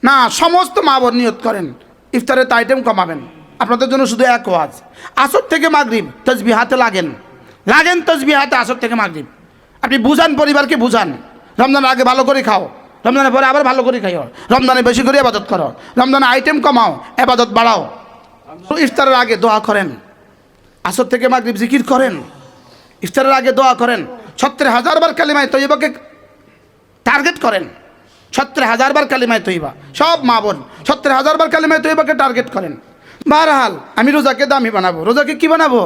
না, সমস্ত মা বোন নিয়ত করেন ইফতারের আইটেম কমাবেন। আপনাদের জন্য শুধু এক ওয়াজ, আসর থেকে মাগরিব তাসবিহাতে লাগেন তাসবিহাতে আসর থেকে মাগরিব। আপনি বুঝান, পরিবারকে বুঝান, রমজানের আগে ভালো করে খাও, রমজানের পরে আবার ভালো করে খাইও, রমজানে বেশি করে ইবাদত করো, রমজানে আইটেম কমাও, ইবাদত বাড়াও। ইফতারের আগে দোয়া করেন, আসর থেকে মাগরিব জিকির করেন, ইফতারের আগে দোয়া করেন, 70,000 বার কালিমায়ে তয়্যিবাকে টার্গেট করেন, 70,000 বার কালিমায়ে তয়্যিবা। সব মা বোন 70,000 বার কালিমায়ে তয়্যিবাকে টার্গেট করেন। বারহাল আমি রোজাকে দামি বানাবো। রোজাকে কি বানাবো?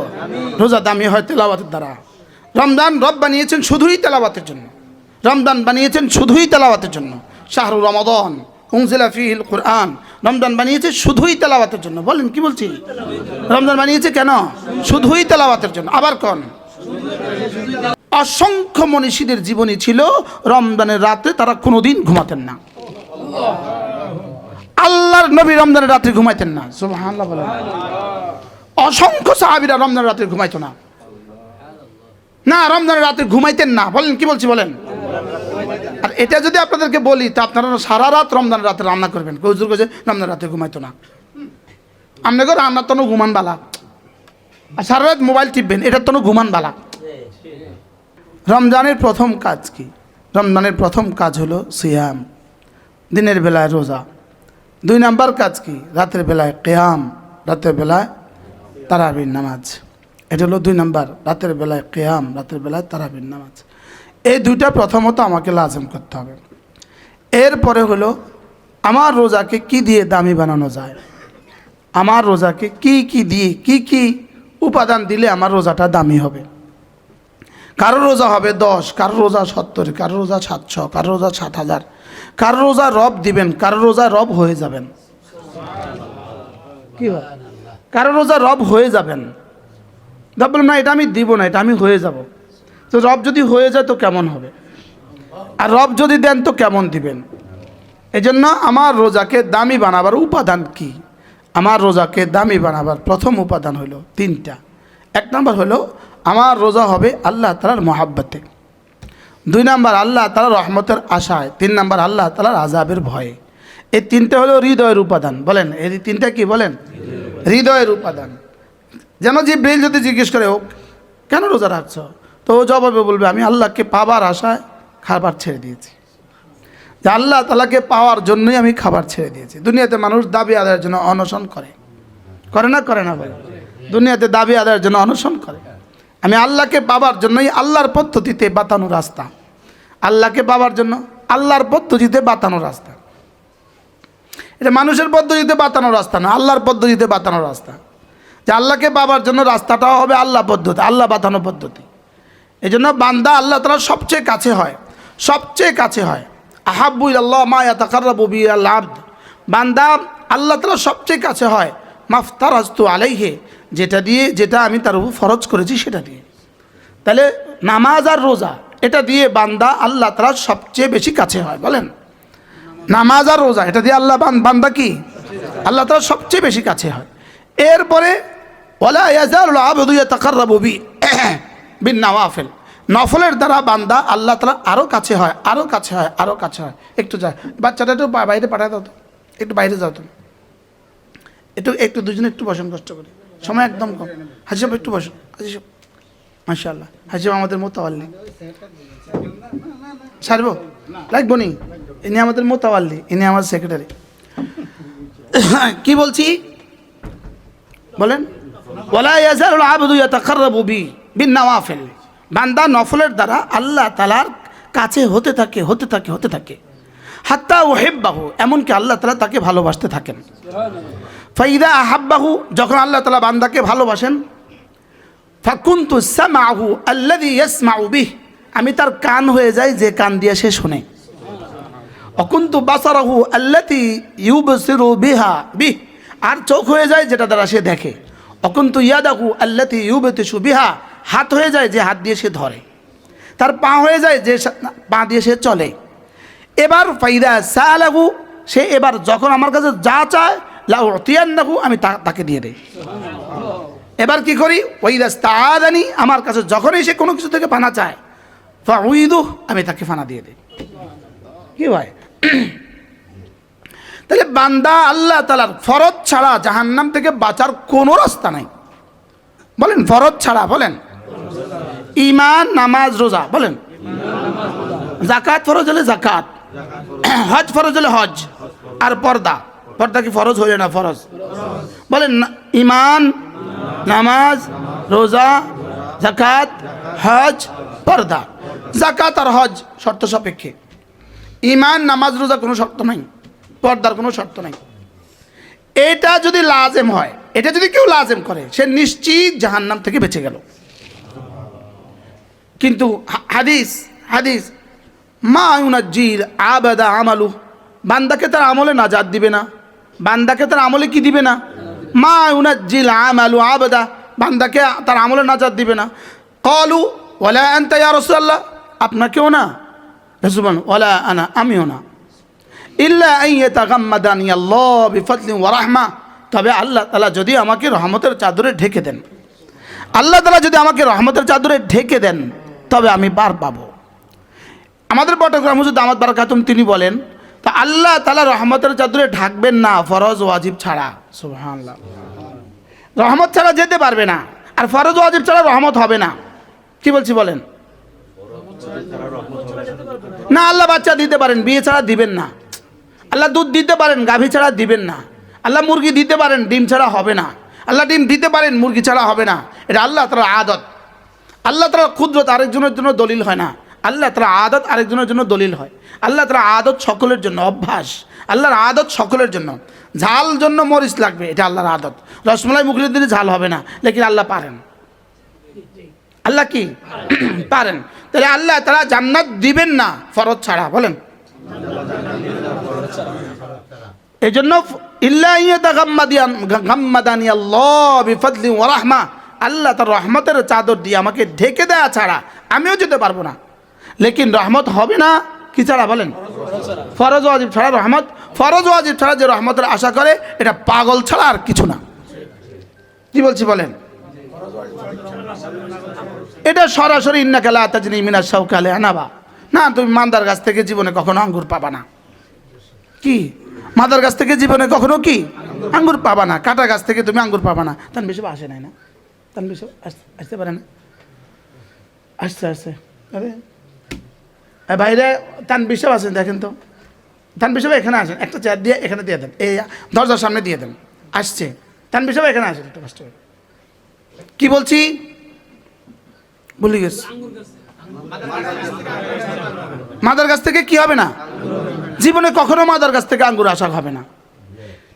রোজা দামি হয় তেলাওয়াতের দ্বারা। রমজান রব বানিয়েছেন শুধুই তেলাওয়াতের জন্য, রমজান বানিয়েছেন শুধুই তেলাওয়াতের জন্য। শাহরু রমাদান উনজিলা ফীহিল কুরআন, রমজান বানিয়েছে শুধুই তেলাওয়াতের জন্য। বলেন কি বলছি? রমজান বানিয়েছে কেন? শুধুই তেলাওয়াতের জন্য। আবার কোন অসংখ্য মনীষীদের জীবনী ছিল রমজানের রাতে তারা কোনোদিন ঘুমাতেন না। আল্লাহর নবী রমজানের রাতে ঘুমাইতেন না। সুবহানাল্লাহ বলেন। অসংখ্য সাহাবীরা রমজানের রাতে ঘুমাইতো না, না রমজানের রাতে ঘুমাইতেন না। বলেন কি বলছি? বলেন। আর এটা যদি আপনাদেরকে বলি তা আপনারা সারা রাত রমজানের রাতে রান্না করবেন। হুজুর কইছে রমজানের রাতে ঘুমাইতো না। আপনাকে রান্নার তো ঘুমান বালা, আর সারা রাত মোবাইল টিপবেন, এটার তো ঘুমান বালা। রমজানের প্রথম কাজ কি? রমজানের প্রথম কাজ হলো সিয়াম, দিনের বেলায় রোজা। 2 নাম্বার কাজ কি? রাতের বেলায় কিয়াম, রাতের বেলায় তারাবির নামাজ। এটা হলো 2 নাম্বার, রাতের বেলায় কিয়াম, রাতের বেলায় তারাবির নামাজ। এই 2টা প্রথমত আমাকে লাজম করতে হবে। এরপরে হলো আমার রোজাকে কি দিয়ে দামি বানানো যায়, আমার রোজাকে কি দিয়ে কি উপাদান দিলে আমার রোজাটা দামি হবে। কারো রোজা হবে 10, কারো রোজা 70, কারো রোজা 700, কারো রোজা 7,000, কারো রোজা রব দিবেন, কারো রোজা রব হয়ে যাবেন। কি হয়? কারো রোজা রব হয়ে যাবেন। বললাম না এটা আমি দিব না, এটা আমি হয়ে যাব। তো রব যদি হয়ে যায় তো কেমন হবে? আর রব যদি দেন তো কেমন দিবেন? এই জন্য আমার রোজাকে দামি বানাবার উপাদান কি? আমার রোজাকে দামি বানাবার প্রথম উপাদান হলো 3টা। 1 নাম্বার হলো আমার রোজা হবে আল্লাহ তাআলার মহাব্বতে, 2 নাম্বার আল্লাহ তাআলার রহমতের আশায়, 3 নাম্বার আল্লাহ তাআলার আযাবের ভয়ে। এই 3টা হলো হৃদয়ের উপাদান। বলেন এই 3টা কি? বলেন হৃদয়ের উপাদান। যেন জিবরিল যদি জিজ্ঞেস করে হোক কেন রোজা রাখছো, তো ও জবাবে বলবে আমি আল্লাহকে পাবার আশায় খাবার ছেড়ে দিয়েছি, যে আল্লাহ তাআলাকে পাওয়ার জন্যই আমি খাবার ছেড়ে দিয়েছি। দুনিয়াতে মানুষ দাবি আদায়ের জন্য অনশন করে না করে না? বলে দুনিয়াতে দাবি আদায়ের জন্য অনশন করে। আমি আল্লাহকে পাবার জন্যই আল্লাহর পদ্ধতিতে বাতানো রাস্তা, আল্লাহকে পাবার জন্য আল্লাহর পদ্ধতিতে বাতানো রাস্তা। এটা মানুষের পদ্ধতিতে বাতানো রাস্তা না, আল্লাহর পদ্ধতিতে বাতানো রাস্তা। যে আল্লাহকে পাবার জন্য রাস্তাটাও হবে আল্লাহ পদ্ধতি, আল্লাহ বাতানো পদ্ধতি। এই জন্য বান্দা আল্লাহ তাআলার সবচেয়ে কাছে হয়, সবচেয়ে কাছে হয়। আহাব্বু ইলাল্লাহ মা ইয়াতাকাররাবু বিহি আল আবদ। বান্দা আল্লাহ তাআলার সবচেয়ে কাছে হয় মাফতারাজতু আলাইহি, যেটা আমি তার উপর ফরজ করেছি সেটা দিয়ে। তাহলে নামাজ আর রোজা এটা দিয়ে বান্দা আল্লাহ তাআলার সবচেয়ে বেশি কাছে হয়। বলেন নামাজ আর রোজা এটা দিয়ে আল্লাহ বান্দা কি আল্লাহ তাআলার সবচেয়ে বেশি কাছে হয়। এরপরে ওয়ালা ইয়াজালুল আবদু ইয়াতাকাররাবু বিন নওয়াফিল, নফলের দ্বারা বান্দা আল্লাহ তাআলা আরও কাছে হয়, আরও কাছে হয়, আরও কাছে হয়। একটু যায় বাচ্চাটা একটু বাইরে পাঠায় দাও তো, একটু বাইরে যাও তুমি, একটু দুজনে একটু বসেন কষ্ট করে, সময় একদম কম। হাজি সাহেব একটু বসুন, হাজি সাহেব মাশাআল্লাহ, হাজি সাহেব আমাদের মোতাওয়াল্লি। সারবো লাগবো নি, ইনি আমাদের মোতাওয়াল্লি, ইনি আমার সেক্রেটারি। কি বলছি বলেন? ওয়ালা ইয়াজালুল আবদু ইয়াতাকাররাবু বিন নওয়াফিল, বান্দা নফলের দ্বারা আল্লাহ তাআলার কাছে হতে থাকে হাত্তা উহিব্বাহু, এমনকি আল্লাহ তাআলা তাকে ভালোবাসতে থাকেন। ফাইদা আহাব্বাহু, যখন আল্লাহ তাআলা বান্দাকে ভালোবাসেন, ফাকুনতু সামাহু আল্লাযী ইয়াসমাউ বিহি, আমি তার কান হয়ে যাই যে কান দিয়ে সে শোনে। অকুনতু বাসারাহু আল্লাতী ইউবসিরু বিহা, আর চোখ হয়ে যায় যেটা দ্বারা সে দেখে। অকুনতু ইয়াদাহু আল্লাতী ইউবতিশু বিহা, হাত হয়ে যায় যে হাত দিয়ে সে ধরে। তার পা হয়ে যায় যে পা দিয়ে সে চলে। এবার ফাইদা সালাহু, সে এবার যখন আমার কাছে যা চায় লা উতিয়ান্নাহু, আমি তাকে দিয়ে দেই। এবার কি করি? ওয়াইদা ইস্তাআযানি, আমার কাছে যখনই সে কোনো কিছু থেকে পানা চায় ফাউইদু, আমি তাকে ফানা দিয়ে দিই। কি হয়? তাহলে বান্দা আল্লাহ তাআলার ফরজ ছাড়া জাহান্নাম থেকে বাঁচার কোনো রাস্তা নাই। বলেন ফরজ ছাড়া, বলেন ঈমান, নামাজ, রোজা, বলেন যাকাত ফরজ হলে যাকাত, হজ ফরজ হলে হজ, আর পর্দা, পর্দা কি ফরজ হলে না ফরজ? বলেন ঈমান, নামাজ, রোজা, যাকাত, হজ, পর্দা। যাকাত আর হজ শর্ত সাপেক্ষে, ঈমান, নামাজ, রোজা কোনো শর্ত নাই, পর্দার কোনো শর্ত নাই। এটা যদি লাজেম হয়, এটা যদি কেউ লাজেম করে, সে নিশ্চিত জাহান্নাম থেকে বেঁচে গেল। কিন্তু হাদিস হাদিস মা ইউনাজ্জিল আবাদা আমালু, বান্দাকে তার আমলে নাজাত দিবে না, বান্দাকে তার আমলে কি দিবে না? মা ইউনাজ্জিল আমালু আবাদা, বান্দাকে তার আমলে নাজাত দিবে না। ক্বালু ওয়ালা আনতা ইয়া রাসূলুল্লাহ, আপনাকেও না রাসূল বলেন ওয়ালা আনা, আমিও না, ইল্লা আন ইয়াতাগাম্মাদানি আল্লাহ বিফদলিন ওয়া রাহমা, তবে আল্লাহ তাআলা যদি আমাকে রহমতের চাদরে ঢেকে দেন, আল্লাহ তাআলা যদি আমাকে রহমতের চাদরে ঢেকে দেন, তবে আমি পার পাবো। আমাদের বটগ্রাম হুজুর দামাত বারাকাতুম তিনি বলেন, তা আল্লাহ তাআলা রহমতের চাদরে ঢাকবেন না ফরজ ওয়াজিব ছাড়া। সুবহানাল্লাহ, রহমত ছাড়া যেতে পারবে না, আর ফরজ ওয়াজিব ছাড়া রহমত হবে না। কি বলছি বলেন? না, আল্লাহ বাচ্চা দিতে পারেন, বিয়ে ছাড়া দিবেন না। আল্লাহ দুধ দিতে পারেন, গাভী ছাড়া দিবেন না। আল্লাহ মুরগি দিতে পারেন, ডিম ছাড়া হবে না। আল্লাহ ডিম দিতে পারেন, মুরগি ছাড়া হবে না। এটা আল্লাহ তাআলার আদত। আল্লাহ তাআলার কুদরত আরেকজনের জন্য দলিল হয় না, আল্লাহ তাআলার আদত আরেকজনের জন্য দলিল হয়। আল্লাহ তাআলার আদত সকলের জন্য, অভ্যাস। আল্লাহর আদত সকলের জন্য। ঝাল জন্য মরিচ লাগবে, এটা আল্লাহর আদত। রসমলাই মুখে দিলে ঝাল হবে না, লেকিন আল্লাহ পারেন। আল্লাহ কি পারেন? তাহলে আল্লাহ তাআলা জান্নাত দিবেন না ফরজ ছাড়া, বলেন। এই জন্য ইল্লা ইয়াতাগাম্মাদানি আল্লাহ বিফদলিন ওয়া রাহমা, আল্লাহ তার রহমতের চাদর দিয়ে আমাকে ঢেকে দেয়া ছাড়া আমিও যেতে পারবো না। লেকিন রহমত হবে না কি ছাড়া? বলেন ফরজ ওয়াজিব ছাড়া রহমত। ফরজ ওয়াজিব ছাড়া যে রহমতের আশা করে, এটা পাগল ছাড়া আর কিছু না। কি বলছি বলেন? এটা সরাসরি ইন্নাকা লা তাজনি মিনাশ শাওকি আলা আনাবা, না তুমি মান্দার গাছ থেকে জীবনে কখনো আঙ্গুর পাবা না। কি মাদার গাছ থেকে জীবনে কখনো কি আঙ্গুর পাবা না? কাটা গাছ থেকে তুমি আঙ্গুর পাবা না। তান বেশি আসে নাই না, তান বেশি আসতে পারে না, আসছে আসছে। আরে বাইরে তান বিশাব আছেন, দেখেন তো তান বিশাব এখানে আসেন, একটা চেয়ার দিয়ে এখানে দিয়ে দেন, এই দরজার সামনে দিয়ে দেন। আসছে তান বিশাব এখানে আসেন, একটু কষ্ট করে। কি বলছি ভুলে গেছি। মাদার গাছ থেকে কি হবে না? জীবনে কখনো মাদার গাছ থেকে আঙ্গুর আশা হবে না।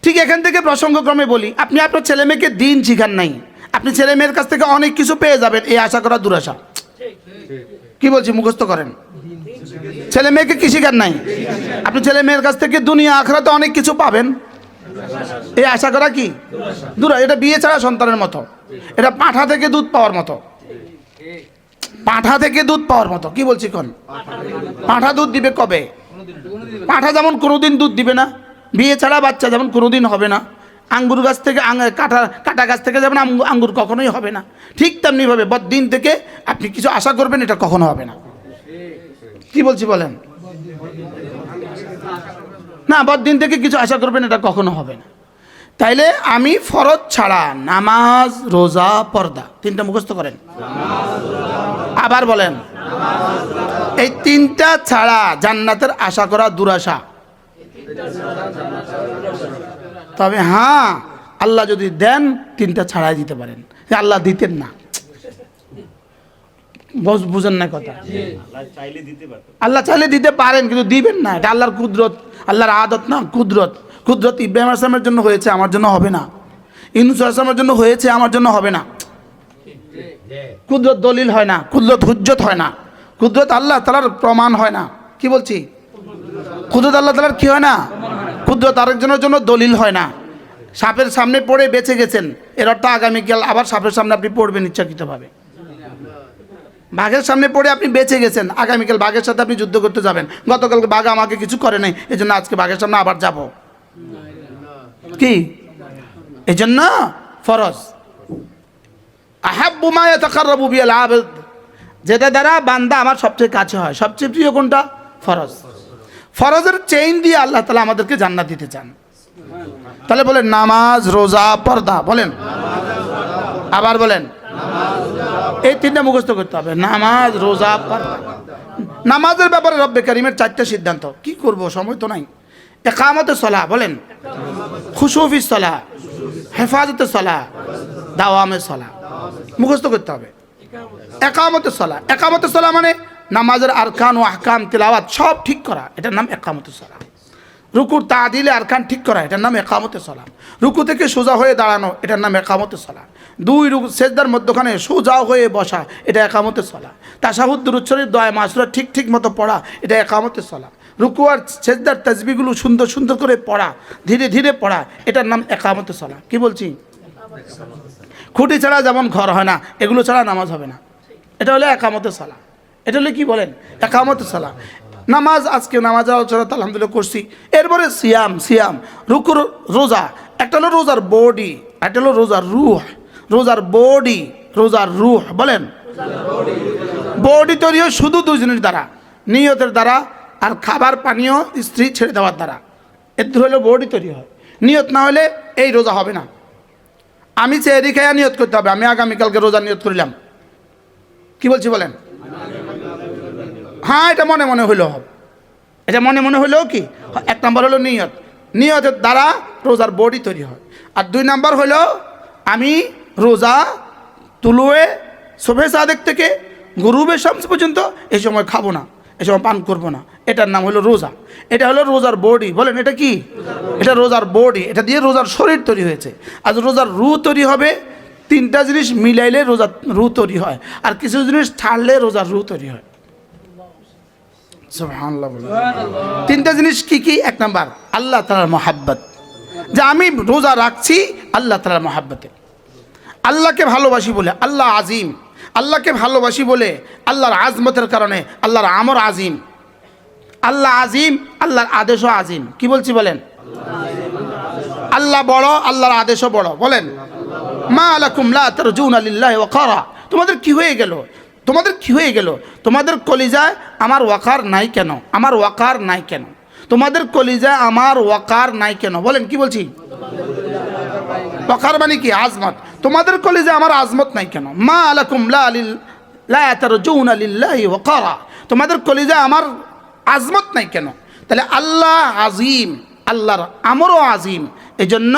ঠিক এখান থেকে প্রসঙ্গক্রমে বলি, আপনি আপনার ছেলে মেয়েকে দিন শিখান নাই, আপনি ছেলে মেয়ের কাছ থেকে অনেক কিছু পেয়ে যাবেন, এই আশা করা দুরাশা। কি বলছি মুখস্থ করেন। ছেলে মেয়েকে কি শিখান নাই, আপনি ছেলে মেয়ের কাছ থেকে দুনিয়া আখিরাতে অনেক কিছু পাবেন, এই আশা করা কি দুরা। এটা বিয়ে ছাড়া সন্তানের মতো, এটা পাঁঠা থেকে দুধ পাওয়ার মতো, পাঁঠা থেকে দুধ পাওয়ার মতো। কি বলছি কোন? পাঁঠা দুধ দিবে কবে? পাঁঠা যেমন কোনোদিন দুধ দিবে না, বিয়ে ছাড়া বাচ্চা যেমন কোনোদিন হবে না, আঙ্গুর গাছ থেকে কাটা গাছ থেকে যেমন আঙ্গুর কখনোই হবে না, ঠিক তেমনিভাবে বদ্দিন থেকে আপনি কিছু আশা করবেন, এটা কখনো হবে না। কি বলছি বলেন? না, বদ্দিন থেকে কিছু আশা করবেন, এটা কখনো হবে না। তাইলে আমি ফরজ ছাড়া নামাজ, রোজা, পর্দা, তিনটা মুখস্থ করেন। আবার বলেন, এই তিনটা ছাড়া জান্নাতের আশা করা দুরাশা। তবে হ্যাঁ, আল্লাহ যদি দেন তিনটা ছাড়াই দিতে পারেন। আল্লাহ দিতেন না, বুঝেন না কথা। আল্লাহ চাইলে দিতে পারেন, কিন্তু দিবেন না। এটা আল্লাহর কুদরত, আল্লাহর আদত না কুদরত। কুদরত ইব্রাহিম আলাইহিস সালামের জন্য হয়েছে, আমার জন্য হবে না। ইউনূস আলাইহিস সালামের জন্য হয়েছে, আমার জন্য হবে না। কুদরত দলিল হয় না, কুদরত হুজ্জত হয় না, কুদরত আল্লাহ তাআলার প্রমাণ হয় না। কি বলছি? কুদরত আল্লাহ তাআলার কি হয় না? কুদরত আরেকজনের জন্য দলিল হয় না। সাপের সামনে পড়ে বেঁচে গেছেন, এর অর্থ আগামীকাল আবার সাপের সামনে আপনি পড়বেন ইচ্ছাকৃতভাবে। বাঘের সামনে পড়ে আপনি বেঁচে গেছেন, আগামীকাল বাঘের সাথে আপনি যুদ্ধ করতে যাবেন। গতকালকে বাঘ আমাকে কিছু করে নাই, এই জন্য আজকে বাঘের সামনে আবার যাব। কি এই জন্য ফরজ আহাব্বু মা ইয়াতাকাররাবু বিল আবদ, যেটা দ্বারা বান্দা আমার সবচেয়ে কাছে হয়। সবচেয়ে প্রিয় কোনটা? ফরজ। ফরজের চেইন দিয়ে আল্লাহ তাআলা আমাদেরকে জান্নাত দিতে চান। তাহলে বলেন নামাজ, রোজা, পর্দা। বলেন, আবার বলেন। এই তিনটা মুখস্থ করতে হবে, নামাজ, রোজা, পর্দা। নামাজের ব্যাপারে রব্বে কারিমের 4টা সিদ্ধান্ত। কি করব, সময় তো নাই। ইকামতে সালাহ, বলেন। খুশুফি সালাহ, হেফাজতে সালাহ, দাওয়ামে সালাহ। মুখস্থ করতে হবে। একামতে সালাহ, একামতে সালাহ মানে নামাজের আরকান ও আহকাম, তিলাওয়াত সব ঠিক করা, এটার নাম একামতে সালাহ। রুকুর তাদিলে আরকান ঠিক করা, এটার নাম একামতে সালাহ। রুকু থেকে সোজা হয়ে দাঁড়ানো, এটার নাম একামতে সালাহ। 2 রুকু সেজদার মধ্যখানে সোজা হয়ে বসা, এটা একামতে সালাহ। তাশাহুদ, দুরূদ শরীফ, দোয়া মাসুরা ঠিক মতো পড়া, এটা একামতে সালাহ। রুকু আর সেজদার তাসবিহগুলো সুন্দর সুন্দর করে পড়া, ধীরে ধীরে পড়া, এটার নাম একামতে সালাহ। কি বলছি? খুঁটি ছাড়া যেমন ঘর হয় না, এগুলো ছাড়া নামাজ হবে না। এটা হলো একামতে সালাহ। এটা হলে কি বলেন? একামতে সালাহ। নামাজ, আজকে নামাজের আলোচনা তো আলহামদুলিল্লাহ করছি। এরপরে সিয়াম, রুকুর, রোজা। একটা হলো রোজার বডি, একটা হলো রোজার রুহ। রোজার বডি, রোজার রুহ। বলেন, বডি তৈরি হয় শুধু 2 জিনিস দ্বারা, নিয়তের দ্বারা আর খাবার পানীয় স্ত্রী ছেড়ে দেওয়ার দ্বারা। এর হলো বডি তৈরি হয়। নিয়ত না হলে এই রোজা হবে না। আমি সেহরি খাইয়া নিয়ত করতে হবে, আমি আগামীকালকে রোজা নিয়ত করলাম। কি বলছি বলেন? হ্যাঁ, এটা মনে মনে হইলেও হবে। এটা মনে মনে হইলেও কি? 1 নম্বর হলো নিয়ত। নিয়তের দ্বারা রোজার বডি তৈরি হয়। আর 2 নম্বর হলো আমি রোজা তুলুয়ে শোভে সাদেক থেকে গরুবে শামস পর্যন্ত এই সময় খাবো না, এই সময় পান করবো না। এটার নাম হলো রোজা। এটা হলো রোজার বডি। বলেন, এটা কি? এটা রোজার বডি। এটা দিয়ে রোজার শরীর তৈরি হয়েছে। আর রোজার রু তৈরি হবে। 3টা জিনিস মিলাইলে রোজার রু তৈরি হয়, আর কিছু জিনিস ছাড়লে রোজার রু তৈরি হয়। সুবহানাল্লাহ। 3টা জিনিস কি কি? 1 নাম্বার আল্লাহ তাআলার মহাব্বত, যে আমি রোজা রাখছি আল্লাহ তাআলার মহাব্বতে। আল্লাহকে ভালোবাসি বলে আল্লাহ আজিম, আল্লাহকে ভালোবাসি বলে আল্লাহর আজমতের কারণে আল্লাহর আমর আজিম। আল্লাহ আজিম, আল্লাহর আদেশও আজিম। কি বলছি বলেন? আল্লাহ বড়, আল্লাহর আদেশও বড়। বলেন, মা লাকুম লা তারজুনা লিল্লাহি ওয়াকারা। তোমাদের কি হয়ে গেল? তোমাদের কি হয়ে গেল? তোমাদের কলিজায় আমার ওয়াকার নাই কেন? আমার ওয়াকার নাই কেন? তোমাদের কলিজায় আমার ওয়াকার নাই কেন? বলেন, কি বলছি? ওয়াকার মানে কি? আজমত। তোমাদের কলিজায় আমার আজমত নাই কেন? মা লাকুম লা তারজুনা লিল্লাহি ওয়াকারা। তোমাদের কলিজায় আমার আজমত নাই কেন? তাহলে আল্লাহ আজিম, আল্লাহর আমরও আজিম। এই জন্য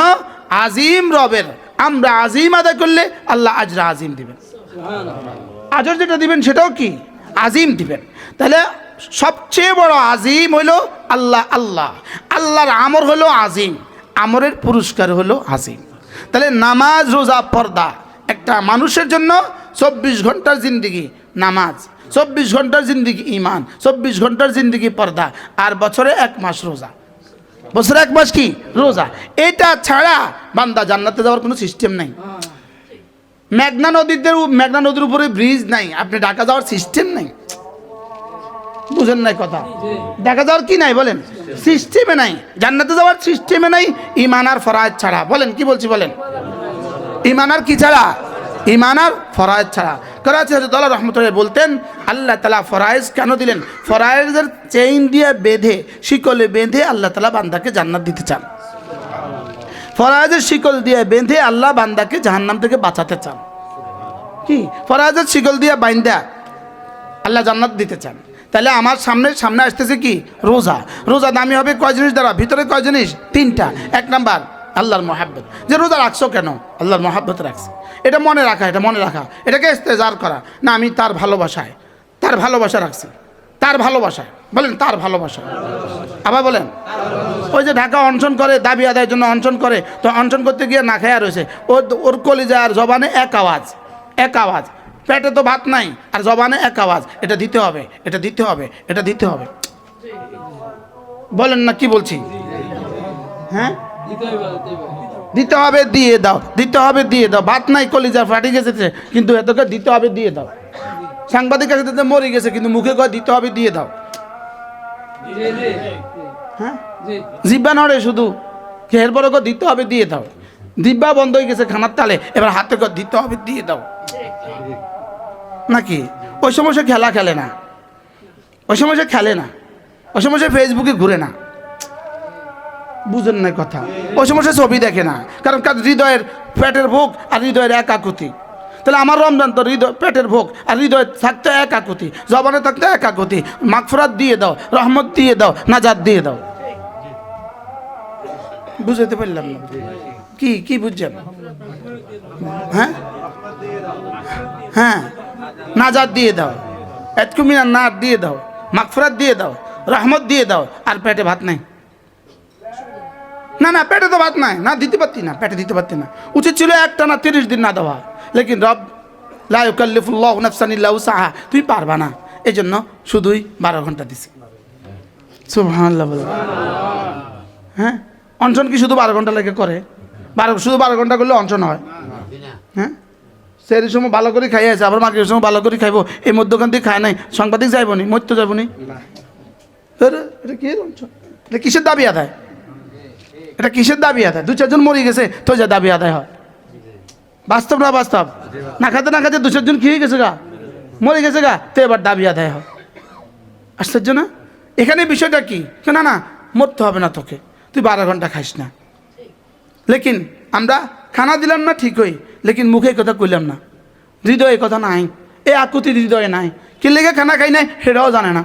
আজিম রবের আমরা আজিম আদায় করলে আল্লাহ আজরা আজিম দিবেন। আজর যেটা দিবেন সেটাও কি? আজিম দিবেন। তাহলে সবচেয়ে বড় আজিম হলো আল্লাহ। আল্লাহ, আল্লাহর আমর হলো আজিম, আমরের পুরস্কার হলো আজিম। তাহলে নামাজ, রোজা, পর্দা একটা মানুষের জন্য 24 ঘন্টার জিন্দিগি নামাজ, 24 ঘন্টার জিন্দিগি ইমান, 24 ঘন্টার জিন্দিগি পর্দা, আর বছরে 1 মাস রোজা। বছরে 1 মাস কি? রোজা। এটা ছাড়া বান্দা জান্নাতে যাওয়ার কোনো সিস্টেম নাই। মেঘনা নদীর উপরে ব্রিজ নাই, আপনি ঢাকা যাওয়ার সিস্টেম নাই। বুঝেন নাই কথা? ঢাকা যাওয়ার কি নাই? বলেন, সিস্টেমে নাই। জান্নাতে যাওয়ার সিস্টেমে নাই, ঈমান আর ফরয়েজ ছাড়া। বলেন, কি বলছি বলেন? ঈমান আর কি ছাড়া? ঈমান আর ফরয়েজ ছাড়া। করাচি হযরত আল্লাহ রাহমাতুল্লাহ বলতেন, আল্লাহ তাআলা ফরয়েজ কেন দিলেন? ফরয়েজের চেইন দিয়ে বেঁধে, শিকলে বেঁধে আল্লাহ তাআলা বান্দাকে জান্নাত দিতে চান। ফরয়েজের শিকল দিয়ে বেঁধে আল্লাহ বান্দাকে জাহান্নাম থেকে বাঁচাতে চান। কি? ফরয়েজের শিকল দিয়ে বাইন্ধা আল্লাহ জান্নাত দিতে চান। তাহলে আমার সামনে আসতেছে কি? রোজা। রোজা দামি হবে কয় জিনিস দ্বারা? ভিতরে কয় জিনিস? 3টা। 1 নাম্বার আল্লাহর মহাব্বত। যে রোজা রাখছো কেন? আল্লাহর মহাব্বত রাখছে। এটা মনে রাখা, এটা মনে রাখা, এটাকে ইস্তেজার করা না, আমি তার ভালোবাসায়, তার ভালোবাসা রাখছি, তার ভালোবাসায়। বলেন, তার ভালোবাসা। আবার বলেন, ওই যে ঢাকা অনশন করে, দাবি আদায়ের জন্য অনশন করে, তো অনশন করতে গিয়ে না খায়া রয়েছে, ওর কলিজার জবানে এক আওয়াজ, পেটে তো ভাত নাই আর জবানে এক আওয়াজ, এটা দিতে হবে, এটা দিতে হবে, এটা দিতে হবে। বলেন না, কি বলছি? হ্যাঁ, দিতে হবে, দিয়ে দাও, দিতে হবে, দিয়ে দাও। ভাত নাই, কলিজা ফাটি গেছে, কিন্তু এতকে দিতে হবে, দিয়ে দাও। সাংবাদিক কাছে মরে গেছে, কিন্তু মুখে কয় দিতে হবে, দিয়ে দাও। হ্যাঁ, জিব্বা নড়ে শুধু, এরপরে দিতে হবে, দিয়ে দাও। জিব্বা বন্ধ হয়ে গেছে খানার তালে, এবার হাতে দিতে হবে, দিয়ে দাও। নাকি ওই সময় সে খেলা খেলে না, ওই সময় সে খেলে না, ওই সময় সে ফেসবুকে ঘুরে না। বুঝেন না কথা, ওই সময় সে ছবি দেখে না, কারণ হৃদয়ের পেটের ভোগ আর হৃদয়ের একাকুতি। তাহলে আমার রমজান তো হৃদয় পেটের ভোগ আর হৃদয় থাকতে একাকুতি, জবানে থাকতে একাকুতি। মাগফিরাত দিয়ে দাও, রহমত দিয়ে দাও, নাজাত দিয়ে দাও। বুঝতে পারলাম না, কি কি বুঝছেন? হ্যাঁ হ্যাঁ, নাজাত দিয়ে দাও, এতকুমিনার নার দিয়ে দাও, মাগফিরাত দিয়ে দাও, রহমত দিয়ে দাও। আর পেটে ভাত নাই, না না পেটে তো ভাত নাই, না দিতে পারতি না, পেটে দিতে পারতি না। উচিত ছিল একটা না 30 দিন না দেওয়া, লেকিন রব লা ইউকাল্লিফুল্লাহু নাফসান ইল্লা উসআহা, তুই পারবা না, এই জন্য শুধুই 12 ঘন্টা দিছি। সুবহানাল্লাহ বলে। হ্যাঁ, অনশন কি শুধু 12 ঘন্টা লেগে করে? শুধু 12 ঘন্টা করলে অনশন হয়? হ্যাঁ, সেই সময় ভালো করে খাই আছে, আবার মাগরিবের সময় ভালো করে খাইবো, এই মধ্যখান দিয়ে খায় নাই, সাংবাদিক যাইব নি, মরতে যাইব নি? এটা কি অনশন? এটা কিসের দাবি আদায়? এটা কিসের দাবি আদায়? 2-4 জন মরে গেছে তো যা দাবি আদায় হয়? বাস্তব না বাস্তব? না খাতে না খাতে 2-4 জন খেয়ে গেছে গা, মরে গেছে গা, তো এবার দাবি আদায় হয়। আশ্চর্য না? এখানে বিষয়টা কি? না না মরতে হবে না তোকে, তুই 12 ঘন্টা খাইস না। লেকিন আমরা খানা দিলাম না ঠিকই, লেকিন মুখে কথা কইলাম না, হৃদয়ে কথা নাই, এই আকুতি হৃদয়ে নাই। কি লেগে খানা খাই নাই সেটাও জানে না,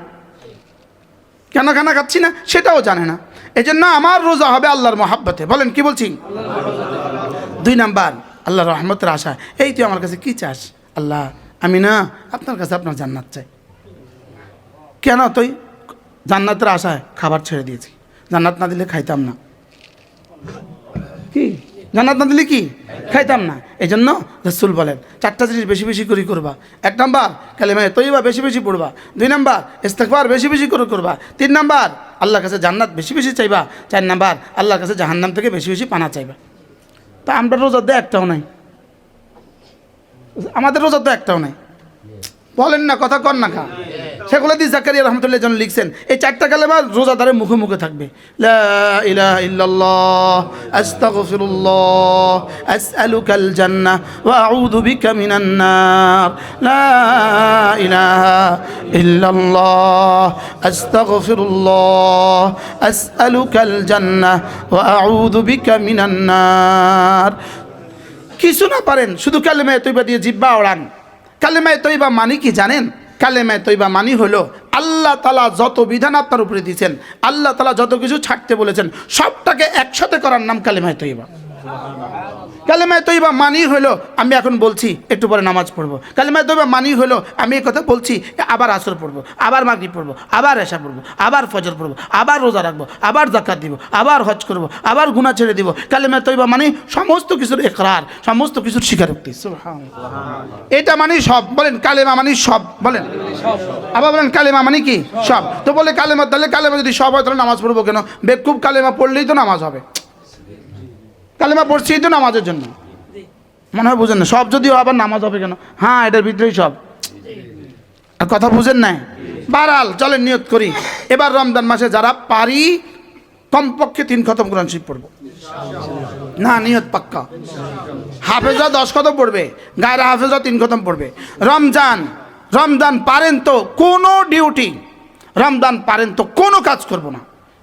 কেন খানা খাচ্ছি না সেটাও জানে না। এই জন্য আমার রোজা হবে আল্লাহর মহাব্বতে। বলেন কি বলছি? 2 নাম্বার আল্লাহর রহমতের আশা। এই তুই আমার কাছে কি চাস? আল্লাহ আমি না আপনার কাছে আপনার জান্নাত চাই। কেন? তুই জান্নাতের আশায় খাবার ছেড়ে দিয়েছি, জান্নাত না দিলে খাইতাম না। কি জান্নাত না দিলে কি খাইতাম না? এই জন্য রাসূল বলেন 4টা জিনিস বেশি বেশি করে করবা। 1 নাম্বার কালেমা তৈয়বা বেশি বেশি পড়বা। 2 নাম্বার ইস্তিগফার বেশি বেশি করে করবা। 3 নাম্বার আল্লাহর কাছে জান্নাত বেশি বেশি চাইবা। 4 নাম্বার আল্লাহর কাছে জাহান্নাম থেকে বেশি বেশি পানা চাইবা। তা আমরা রোজা তো একটাও নাই, আমাদের রোজা তো একটাও নাই। বলেন না, কথা কর না খা। শেখ উলাদি জাকারিয়া রহমতুল্লাহ জন লিখছেন এই 4টা কালেমা রোজাদারের মুখে মুখে থাকবে। লা ইলাহা ইল্লাল্লাহ, আস্তাগফিরুল্লাহ, আসআলুকাল জান্নাহ ওয়া আউযু বিকা মিনান নার। লা ইলাহা ইল্লাল্লাহ, আস্তাগফিরুল্লাহ, আসআলুকাল জান্নাহ ওয়া আউযু বিকা মিনান নার। কিছু না পারেন শুধু কালেমা তৈবা দিয়ে জিহ্বা ওড়ান। কালেমা তৈবা মানে কি জানেন? কালেমা তৈবা মানি হলো আল্লাহ তাআলা যত বিধান আপনার উপরে দিয়েছেন, আল্লাহ তাআলা যত কিছু ছাড়তে বলেছেন সবটাকে একসাথে করার নাম কালেমা তৈবা। কালেমা তৈবা মানি হলো আমি এখন বলছি একটু পরে নামাজ পড়বো। কালেমা তৈবা মানি হলো আমি এই কথা বলছি আবার আসর পড়বো, আবার মাগরিব পড়বো, আবার এশা পড়বো, আবার ফজর পড়বো, আবার রোজা রাখবো, আবার যাকাত দিব, আবার হজ করবো, আবার গুনাহ ছেড়ে দিব। কালেমা তৈবা মানে সমস্ত কিছুর ইকরার, সমস্ত কিছুর স্বীকারোক্তি। সুবহানাল্লাহ, এটা মানে সব। বলেন কালেমা মানে সব। বলেন আবার বলেন কালেমা মানে কি? সব। তো বলে কালেমা, তাহলে কালেমা যদি সব হয় তাহলে নামাজ পড়বো কেন? বেকুব কালেমা পড়লেই তো নামাজ হবে। কালেমা পড়ছি তো নামাজের জন্য, মনে হয় বুঝেন না। সব যদিও আবার নামাজ হবে কেন? হ্যাঁ, এটার ভিতরেই সব। আর কথা বুঝেন না? বারাল চলেন নিয়ত করি, এবার রমজান মাসে যারা পারি কমপক্ষে 3 খতম কোরআন শরীফ পড়বো। না, নিয়ত পাক্কা। হাফেজা 10 খতম পড়বে, গায়রা হাফেজা 3 খতম পড়বে। রমজান পারেন তো কোনো ডিউটি, রমজান পারেন তো কোনো কাজ করব না।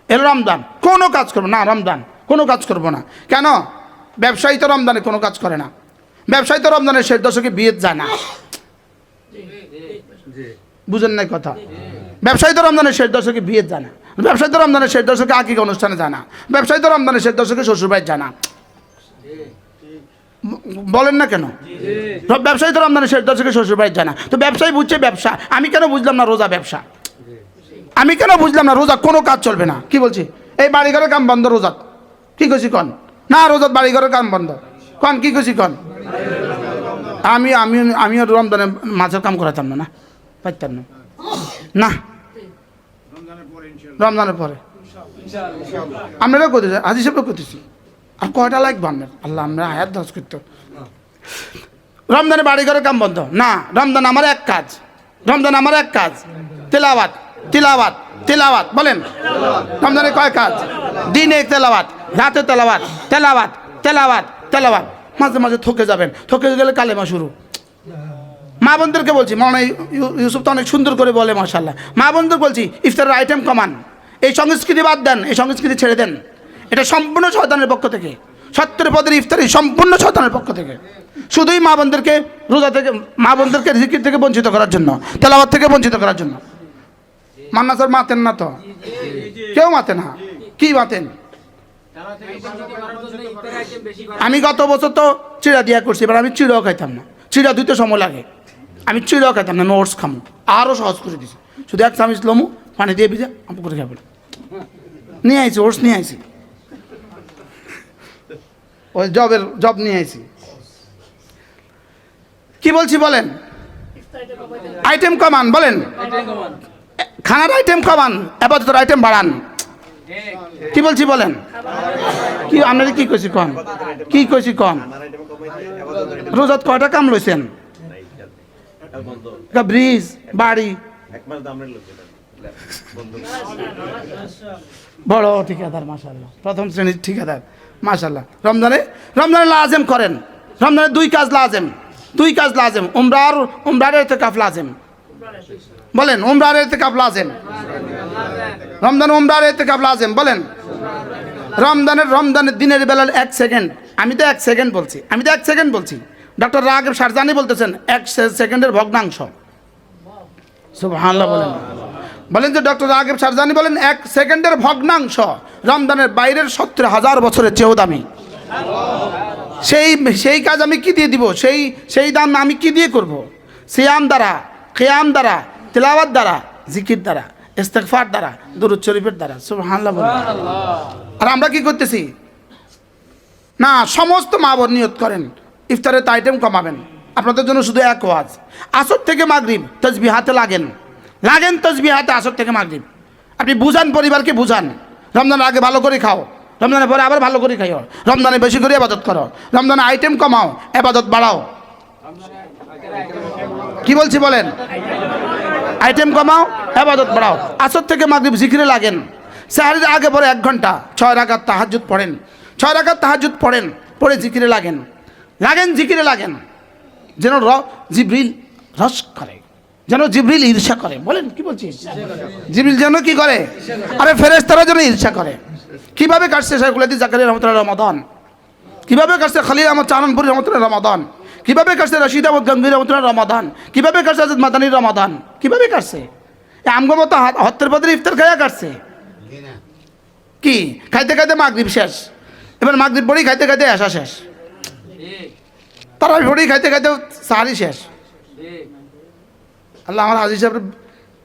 এর রমজান কোনো কাজ করবো না, রমজান কোনো কাজ করবো না। কেন? ব্যবসায়ী তো রমজানে কোনো কাজ করে না, ব্যবসায়ী তো রমজানের শেষ দশকে বিয়ে যায় না। বুঝেন নাই কথা? ব্যবসায়ী তো রমজানের শেষ দশকে বিয়ে যায় না, ব্যবসায়ী তো রমজানের শেষ দশকে আকিকা অনুষ্ঠানে যায় না, ব্যবসায়ী তো রমজানের শেষ দশকে শ্বশুরবাড়ি যায় না। বলেন না কেন? ব্যবসায়ী তো রমজানের শেষ দশকে শ্বশুরবাড়ি যায় না। তো ব্যবসায়ী বুঝছে ব্যবসা, আমি কেন বুঝলাম না রোজা ব্যবসা? আমি কেন বুঝলাম না রোজা কোনো কাজ চলবে না? কি বলছি? এই বাড়িঘরের কাম বন্ধ রোজাত, কি কইছি কন? না রোজাত বাড়িঘরের কাম বন্ধ কন, কি কইছি কন? আমিও রমজানে মাছের কাম করাতাম না, না পারতাম না, না রমজানের পরে আপনারাও করতেছি, হাজি সাহেবও করতেছি। আর কয়টা লাগবে আপনার? আল্লাহ আমরা হায়াত দশ করতো। রমজানে বাড়িঘরের কাম বন্ধ না, রমজান আমার এক কাজ, রমজান আমার এক কাজ তেলাওয়াত, তিলাওয়াত, তিলাওয়াত। বলেন রমজানে কয় কাজ? দিনে তেলাওয়াত, রাতে তেলাওয়াত, তেলাওয়াত, তেলাওয়াত, তেলাওয়াত। মাঝে মাঝে থকে যাবেন, থকে গেলে কালেমা শুরু। মা বোনদেরকে বলছি, মনে ইউসুফ তো অনেক সুন্দর করে বলে মাশাআল্লাহ। মা বোনদের বলছি ইফতারের আইটেম কমান, এই সংস্কৃতি বাদ দেন, এই সংস্কৃতি ছেড়ে দেন, এটা সম্পূর্ণ শয়তানের পক্ষ থেকে। 70 পদের ইফতারি সম্পূর্ণ শয়তানের পক্ষ থেকে, শুধুই মা বোনদেরকে রোজা থেকে, মা বোনদেরকে জিকির থেকে বঞ্চিত করার জন্য, তেলাওয়াত থেকে বঞ্চিত করার জন্য। মান্না স্যার মাতেন না তো? কেউ মাতে না। কি মাতেন? আমি গত বছর তো চিড়া দিয়া করছি, এবার আমি চিড়াও খাইতাম না। চিড়া ধুইতে সময় লাগে, আমি চিড়াও খাইতাম না, আমি ওটস খামো। আরও সহজ করে দিছি, শুধু এক চামচ লমু পানি দিয়ে ভিজা আমি করে খাবো। নিয়ে আইছি ওটস, নিয়ে আইছি, ওই জব নিয়ে আইছি। কি বলছি বলেন? আইটেম কমান, বলেন খানার আইটেম কমান, আপাতত আইটেম বাড়ান। কি বলছি বলেন? কি আপনাদের কি কইছি কন? কি কইছি কন? রোজাত কয়টা কাম লইছেন? ব্রিজ, বাড়ি, বড় ঠিকাদার মাশাআল্লাহ, প্রথম শ্রেণীর ঠিকাদার মাশাআল্লাহ। রমজানে লাজেম করেন। রমজানে দুই কাজ লাজেম, উমরার ইতিকাফ লাজেম। বলেন উমরার ইতিকাফ লাজেম। রমজান উমরার ইতিকাফ লাজেম। বলেন রমজানের দিনের বেলা 1 সেকেন্ড, আমি তো 1 সেকেন্ড বলছি। ডক্টর রাগেব শারজানি বলতেছেন 1 সেকেন্ডের ভগ্নাংশ। সুবহানাল্লাহ বলেন যে ডক্টর রাগেব শারজানি বলেন 1 সেকেন্ডের ভগ্নাংশ রমজানের বাইরের 70,000 বছরের চেয়েও দামি। সেই কাজ আমি কি দিয়ে দিব? সেই দাম আমি কি দিয়ে করব? সিয়াম দ্বারা, কিয়াম দ্বারা, তিলাওয়াত দ্বারা, জিকির দ্বারা, ইস্তেগফার দ্বারা, দুরূদ শরীফের দ্বারা। সুবহানাল্লাহ বলেন। আর আমরা কি করতেছি? না, সমস্ত মা বোন নিয়ত করেন ইফতারের আইটেম কমাবেন। আপনাদের জন্য শুধু এক ওয়াজ, আসর থেকে মাগরিব তাসবিহাতে লাগেন তাসবিহাতে আসর থেকে মাগরিব। আপনি বুঝান, পরিবারকে বুঝান, রমজানের আগে ভালো করে খাও, রমজানের পরে আবার ভালো করে খাইও, রমজানে বেশি করে ইবাদত করো, রমজানে আইটেম কমাও, ইবাদত বাড়াও। কি বলছি বলেন? আইটেম কমাও, ইবাদত বাড়াও। আসর থেকে মাগরিব জিকিরে লাগেন। সাহরির আগে পরে 1 ঘন্টা 6 রাকাত তাহাজ্জুদ পড়েন, 6 রাকাত তাহাজ্জুদ পড়েন, পড়ে জিকিরে লাগেন, জিকিরে লাগেন। যেন জিবরিল রস করে, যেন জিবরিল ঈর্ষা করে। বলেন কি বলছি? জিবরিল যেন কি করে? আরে ফেরেশতারা যেন ঈর্ষা করে। কিভাবে কাটছে শাইখুল হাদিস জাকারিয়া রহমাতুল্লাহ রমাদান? কিভাবে কাটছে খলিল আহমদ চাননপুরি রহমাতুল্লাহ রমাদান? কিভাবে কাটছে রশিদ আহমদ গঙ্গির রহমাতুল্লাহ রমাদান? কিভাবে কাটছে আজাদ মাদানির রমাদান? কিভাবে কাটছে? আমগো মতো হত্তের পদের ইফতার খাইয়া কাটছে। কি খাইতে খাইতে মাগরিব শেষ, এবার মাগরিব পড়েই খাইতে খাইতে এশা শেষ, তারাবি পড়েই খাইতে খাইতে সাহারি শেষ। আল্লাহ আমার হাজির সাহেব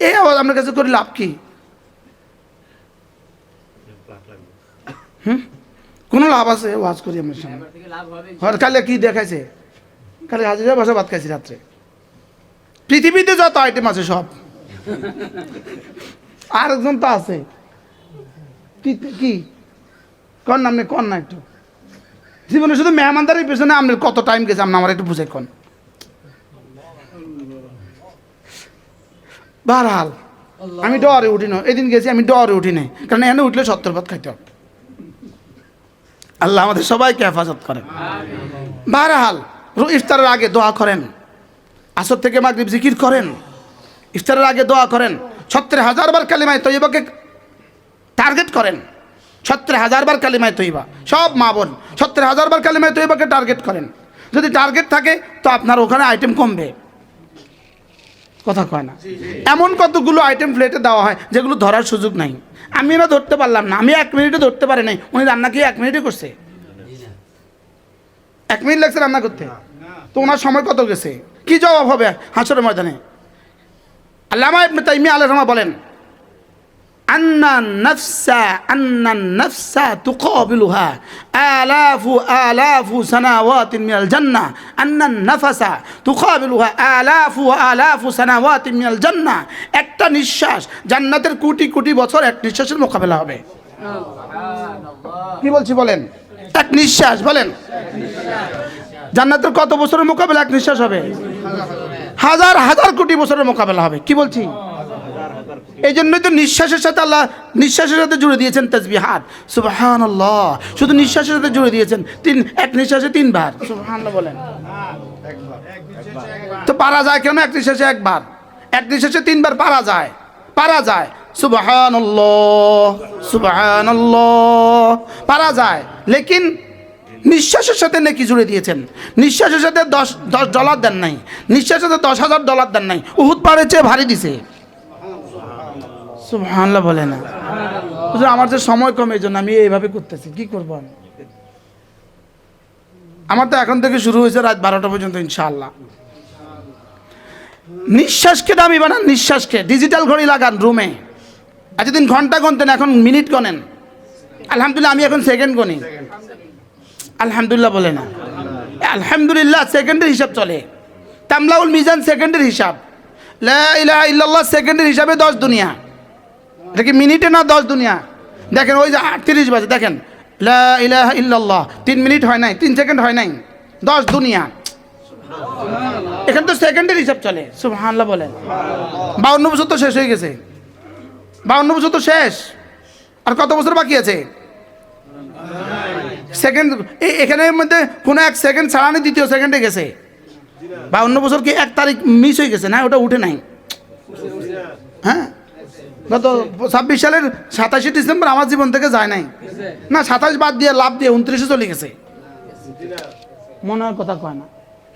এই আওয়াজ আপনার কাছে করে লাভ কি? কোনো লাভ আছে? ওয়াজ করি আমার সামনে। কালে কি দেখাইছে? কালে হাজির সাহেব বসে ভাত খাইছি রাত্রে। পৃথিবীতে যত আইটেম আছে সব। আর একজন তো আছে, কি কন না আপনি, কন না একটু। জীবনে শুধু মেহমানদারির পেছনে আপনার কত টাইম গেছে আপনি আমার একটু বুঝে কন। বারহাল আমি ডরে উঠি না, এদিন গেছি আমি ডরে উঠি নাই, কারণ এখানে উঠলে 70 ভাত খাইতে হবে। আল্লাহ আমাদের সবাইকে হেফাজত করেন। বারহাল ইফতারের আগে দোয়া করেন, আসর থেকে মাগরিব জিকির করেন, ইফতারের আগে দোয়া করেন, 70,000 বার কালিমায়ে তয়্যিবাকে টার্গেট করেন। 70,000 বার কালিমায়ে তয়্যিবা, সব মা বোন 70,000 বার কালিমায়ে তয়্যিবাকে টার্গেট করেন। যদি টার্গেট থাকে তো আপনার ওখানে আইটেম কমবে। কথা কয় না? এমন কতগুলো আইটেম প্লেটে দেওয়া হয় যেগুলো ধরার সুযোগ নাই। আমি না ধরতে পারলাম না, আমি 1 মিনিটে ধরতে পারি নাই। উনি রান্না কি 1 মিনিটে করছে? 1 মিনিট লাগছে রান্না করতে, তো ওনার সময় কত গেছে? কি জবাব হবে হাসরের ময়দানে? আল্লামা ইবনে তাইমিয়া আলাইহিস রাহমাহ বলেন, আন্নান নাফসা তুকাবিলুহা আলাফু সানাওয়াতিন মিনাল জান্নাহ, আন্নান নাফসা তুকাবিলুহা আলাফু সানাওয়াতিন মিনাল জান্নাহ। একটা নিঃশ্বাস জান্নাতের কোটি কোটি বছর এক নিঃশ্বাসের মোকাবেলা হবে। কি বলছি বলেন? এক নিঃশ্বাস। বলেন জান্নাতের কত বছরের মোকাবেলা এক নিঃশ্বাস হবে? হাজার হাজার কোটি বছরের মোকাবেলা হবে। কি বলছি? এই জন্যই তো নিঃশ্বাসের সাথে আল্লাহ নিঃশ্বাসের সাথে জুড়ে দিয়েছেন তাসবিহাত। সুবহানাল্লাহ, শুধু নিঃশ্বাসের সাথে জুড়ে দিয়েছেন। এক নিঃশ্বাসে 3 বার সুবহানাল্লাহ বলেন। তো পারা যায় কেন? এক নিঃশ্বাসে 1 বার, এক নিঃশ্বাসে 3 বার পারা যায়। সুবহানাল্লাহ সুবহানাল্লাহ পারা যায়, লেকিন নিঃশ্বাসের সাথে নেকি জুড়ে দিয়েছেন। নিঃশ্বাসের সাথে $10 দেন নাই, নিঃশ্বাসের সাথে $10,000 দেন নাই, উহুদ পাহাড়ের চেয়ে ভারী দিছে। সুবহানাল্লাহ বলে না। হুজুর আমার যে সময় কম, এই জন্য আমি এইভাবে করতেছি, কি করবো আমি? আমার তো এখন থেকে শুরু হয়েছে রাত 12টা পর্যন্ত ইনশাআল্লাহ। নিঃশ্বাসকে দামি বানান, নিঃশ্বাসকে। ডিজিটাল ঘড়ি লাগান রুমে। এতদিন ঘন্টা গুনতেন, এখন মিনিট গনেন। আলহামদুলিল্লাহ আমি এখন সেকেন্ড গনি। আলহামদুলিল্লাহ বলে না। আলহামদুলিল্লাহ সেকেন্ডের হিসাব চলে। তামলাউল মিজান সেকেন্ডের হিসাব। লা ইলাহা ইল্লাল্লাহ সেকেন্ডের হিসাবে 10 দুনিয়া। এটা কি মিনিটে না 10 দুনিয়া? দেখেন ওই যে 38 বাজে, দেখেন লা ইলাহা ইল্লাল্লাহ 3 মিনিট হয় নাই, 3 সেকেন্ড হয় নাই, 10 দুনিয়া। এখানে তো সেকেন্ডের হিসাব চলে। সুবহানাল্লাহ বলেন। 52 বছর তো শেষ হয়ে গেছে। 52 বছর তো শেষ, আর কত বছর বাকি আছে? সেকেন্ড এখানের মধ্যে কোনো এক সেকেন্ড ছাড়ানি দ্বিতীয় সেকেন্ডে গেছে। 52 বছর কি এক তারিখ মিস হয়ে গেছে? না, ওটা উঠে নাই। হ্যাঁ, গত 26 সালের 27শে ডিসেম্বর আমার জীবন থেকে যায় নাই। না, 27 বাদ দিয়ে লাভ দিয়ে 29-এ চলে গেছে। মনে হয় কথা কয় না।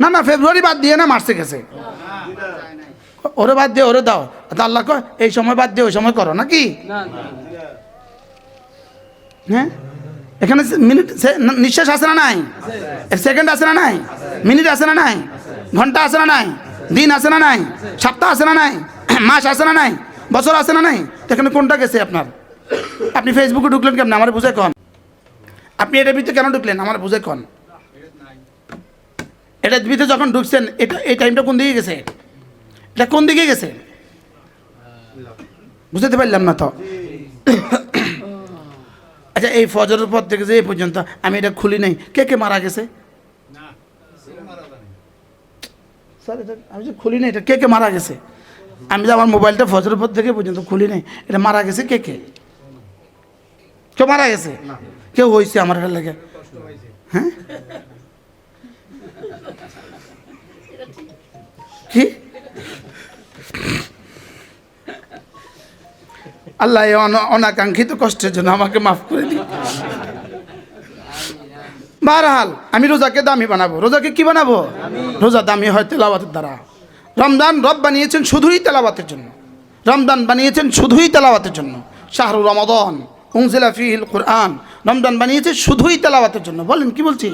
না না, ফেব্রুয়ারি বাদ দিয়ে না, মার্চে গেছে। ওরে বাদ দিয়ে ওরে দাও। আল্লাহ কয় এই সময় বাদ দিয়ে ওই সময় করো নাকি? হ্যাঁ, এখানে মিনিট নিঃশ্বাস আছে না নাই? সেকেন্ড আছে না নাই? মিনিট আছে না নাই? ঘন্টা আছে না নাই? দিন আছে না নাই? সপ্তাহ আছে না নাই? মাস আছে না নাই? বছর আছে না নাই? এখানে কোনটা গেছে আপনার? আপনি ফেসবুকে ঢুকলেন কেমন আমার বুঝে কন? আপনি এটার ভিতরে কেন ঢুকলেন আমার বুঝে কন? এটার ভিতরে যখন ঢুকছেন, এটা এই টাইমটা কোন দিকে গেছে? এটা কোন দিকে গেছে বুঝতে পারলাম না তো। আচ্ছা, এই ফজরের পর থেকে যে এই পর্যন্ত আমি এটা খুলি নাই, কে কে মারা গেছে? স্যার এটা আমি যে খুলি নাই, এটা কে কে মারা গেছে? আমি যে আমার মোবাইলটা ফজরের পর থেকে পর্যন্ত খুলি নাই, এটা মারা গেছে কে কে? কেউ মারা গেছে? কেউ হয়েছে আমার এটা লেগে? হ্যাঁ, কি আল্লাহ এই অনাকাঙ্ক্ষিত কষ্টের জন্য আমাকে মাফ করে দিন। বারহাল আমি রোজাকে দামি বানাবো। রোজাকে কি বানাবো? রোজা দামি হয় তেলাওয়াতের দ্বারা। রমজান রব বানিয়েছেন শুধুই তেলাওয়াতের জন্য। রমজান বানিয়েছেন শুধুই তেলাওয়াতের জন্য। শাহরু রমাদান উনজিলা ফীহিল কুরআন। রমজান বানিয়েছে শুধুই তেলাওয়াতের জন্য। বলেন কি বলছি?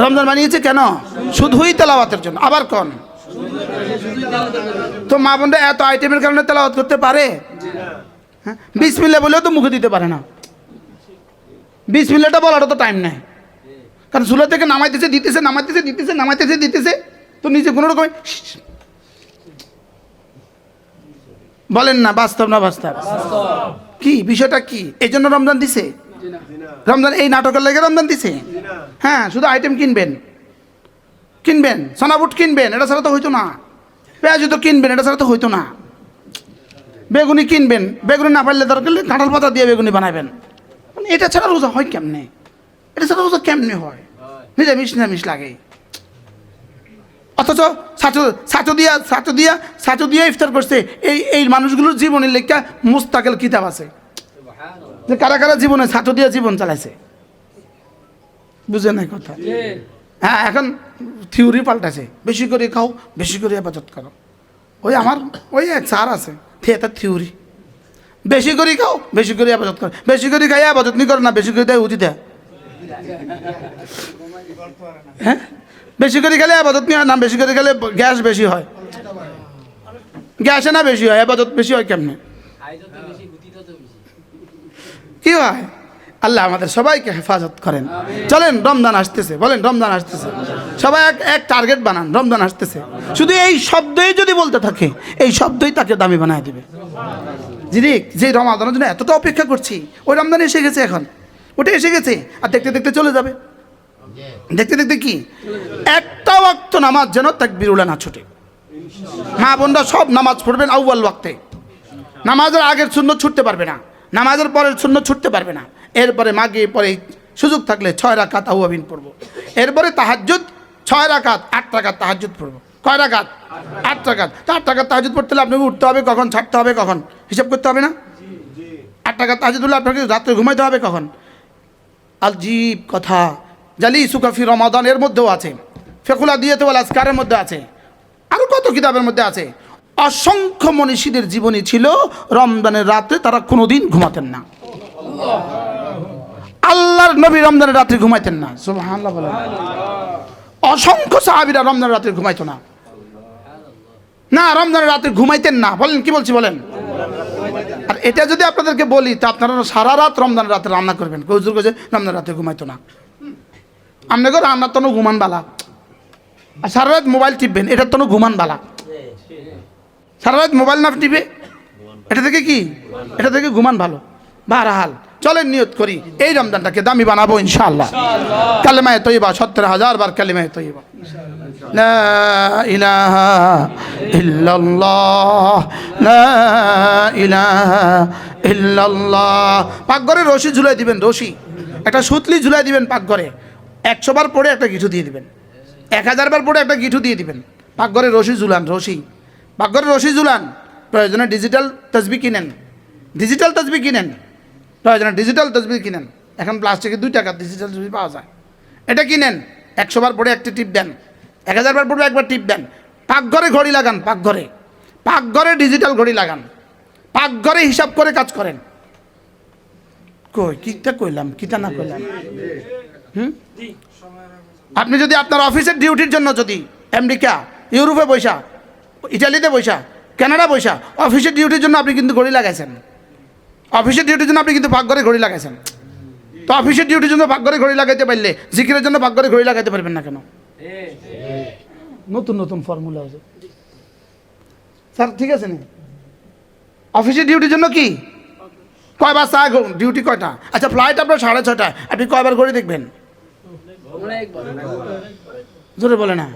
রমজান বানিয়েছে কেন? শুধুই তেলাওয়াতের জন্য। আবার কোন তো মা বোনরা এত আইটেমের কারণে তেলাওয়াত করতে পারে? হ্যাঁ, বিসমিল্লাহ বলেও তো মুখে দিতে পারে না। বিসমিল্লাহটা বলারও তো টাইম নেই, কারণ চুলা থেকে নামাইতেছে দিতেছে, নামাইতেছে দিতেছে, নামাইতেছে দিতেছে, তো নিজে কোনো রকম বলেন না। বাস্তব না বাস্তব? কি বিষয়টা কি? এই জন্য রমজান দিছে? রমজান এই নাটকের লেগে রমজান দিছে? হ্যাঁ, শুধু আইটেম কিনবেন, কিনবেন সোনাবুট কিনবেন, এটা ছাড়া তো হইতো না। পেঁয়াজু তো কিনবেন, এটা ছাড়া তো হইতো না। বেগুনি কিনবেন, বেগুনি না পারলে দরকার কাঁঠাল পাতা দিয়ে বেগুনি বানাবেন। মানে এটা ছাড়া রোজা হয় কেমনে? এটা ছাড়া রোজা কেমনে হয়? নিরামিষ নিরামিষ লাগে। অথচ ছাঁচো দিয়া ইফতার করছে। এই মানুষগুলোর জীবনের লেখা মুস্তাকিল কিতাব আছে, যে কারা কারা জীবনে ছাঁচো দিয়া জীবন চালাইছে। বুঝে নাই কথা? হ্যাঁ, এখন থিওরি পাল্টাছে। বেশি করে খাও, বেশি করে ইবাদত করো। ওই এক স্যার আছে, এটা থিওরি। বেশি করে খাও, বেশি করে ইবাদত করো। বেশি করে খাই ইবাদত নি করো না, বেশি করে দেয় উঠি দেয়। হ্যাঁ, বেশি করে খেলে ইবাদত নি হয় না, বেশি করে খেলে গ্যাস বেশি হয়। গ্যাসে না বেশি হয়, ইবাদত বেশি হয় কেমনে? কি হয়? আল্লাহ আমাদের সবাইকে হেফাজত করেন। চলেন, রমজান আসতেছে, বলেন রমজান আসতেছে। সবাই এক টার্গেট বানান, রমজান আসতেছে। শুধু এই শব্দই যদি বলতে থাকে, এই শব্দই তাকে দামি বানায় দিবে। যে রমাদানের জন্য এতটা অপেক্ষা করছি, ওই রমজান এসে গেছে, এখন ওটা এসে গেছে, আর দেখতে দেখতে চলে যাবে। দেখতে দেখতে কি একটা ওয়াক্ত নামাজ যেন তাকবীরুল্লাহ না ছুটে। মা বোনরা সব নামাজ পড়বেন আউয়াল ওয়াক্তে। নামাজের আগের সুন্নত ছুটতে পারবে না, নামাজের পরের সুন্নত ছুটতে পারবে না। এরপরে মাগরিব পরে সুযোগ থাকলে 6 রাকাত আওয়াবিন পড়বো। এরপরে তাহাজ্জুদ 6 রাকাত, 8 রাকাত তাহাজ্জুদ পড়বো। কয় রাকাত? 8 রাকাত। 8 রাকাত তাহাজ্জুদ পড়তে হলে আপনাকে উঠতে হবে কখন, ছাড়তে হবে কখন, হিসাব করতে হবে না? টাকা তাহাজ্জুদুল্লাহ, আপনাকে রাত্রে ঘুমাইতে হবে কখন? আজীব কথা। জালিসুকা ফি রমাদান এর মধ্যেও আছে, ফিকুল আদিয়াত ওয়াল আজকারের মধ্যে আছে, আরও কত কিতাবের মধ্যে আছে। অসংখ্য মনীষীদের জীবনী ছিল রমজানের রাতে তারা কোনোদিন ঘুমাতেন না। আল্লাহর নবী রমজানের রাত্রে ঘুমাইতেন না, সুবহানাল্লাহ বলেন। অসংখ্য সাহাবীরা রমজানের রাত্রে ঘুমাইতো না, না রমজানের রাতে ঘুমাইতেন না। বলেন কি বলছি বলেন? আর এটা যদি আপনাদেরকে বলি তা আপনারা সারা রাত রমজানের রাতে রান্না করবেন। হুজুর কইছে রমজানের রাতে ঘুমাইতো না, আপনাকে রান্নার তো ঘুমান বালা। আর সারা রাত মোবাইল টিপবেন, এটার তো ঘুমান বালা। সারা রাত মোবাইল না টিপে এটা থেকে কি, এটা থেকে ঘুমান ভালো। বারহাল চলেন নিয়ত করি এই রমজানটাকে দামি বানাবো ইনশাআল্লাহ। কালেমায়ে তয়্যিবা 70,000 বার কালেমায়ে তয়্যিবা, লা ইলাহা ইল্লাল্লাহ, লা ইলাহা ইল্লাল্লাহ। পাকঘরে রশি ঝুলাই দিবেন, রশি একটা সুতলি ঝুলাই দিবেন পাকঘরে। 100 বার পরে একটা গিঠু দিয়ে দিবেন, 1000 বার পরে একটা গিঠু দিয়ে দিবেন। পাকঘরে রশি ঝুলান, রশি পাকঘরে রশি ঝুলান। প্রয়োজনে ডিজিটাল তসবিহ কিনেন, ডিজিটাল তসবিহ কিনেন, প্রয়োজনে ডিজিটাল তসবিহ কিনেন। এখন প্লাস্টিকের 2 টাকা ডিজিটাল তসবিহ পাওয়া যায়, এটা কিনেন। 100 বার পরে একটা টিপ দেন, 1000 বার পরে একবার টিপ দেন। পাকঘরে ঘড়ি লাগান, পাকঘরে, পাকঘরে ডিজিটাল ঘড়ি লাগান, পাকঘরে হিসাব করে কাজ করেন। কই কিটা কইলাম, কিটা না কইলাম? আপনি যদি আপনার অফিসের ডিউটির জন্য যদি আমেরিকা, ইউরোপে বৈশা, ইটালিতে বৈশা, কানাডা বৈশা অফিসের ডিউটির জন্য আপনি কিন্তু ঘড়ি লাগাইছেন, অফিসের ডিউটির জন্য আপনি কিন্তু পাকঘরে ঘড়ি লাগাইছেন। তো অফিসের ডিউটির জন্য পাকঘরে ঘড়ি লাগাইতে পারলে জিকিরের জন্য পাকঘরে ঘড়ি লাগাইতে পারবেন না কেন? নতুন নতুন ফর্মুলা আছে স্যার, ঠিক আছে না? অফিসের ডিউটির জন্য কি কয়বার চা ডিউটি কয়টা? আচ্ছা ফ্লাইট আপনার 6:30টায়, আপনি কয়বার ঘড়ি দেখবেন? জোরে বলে না।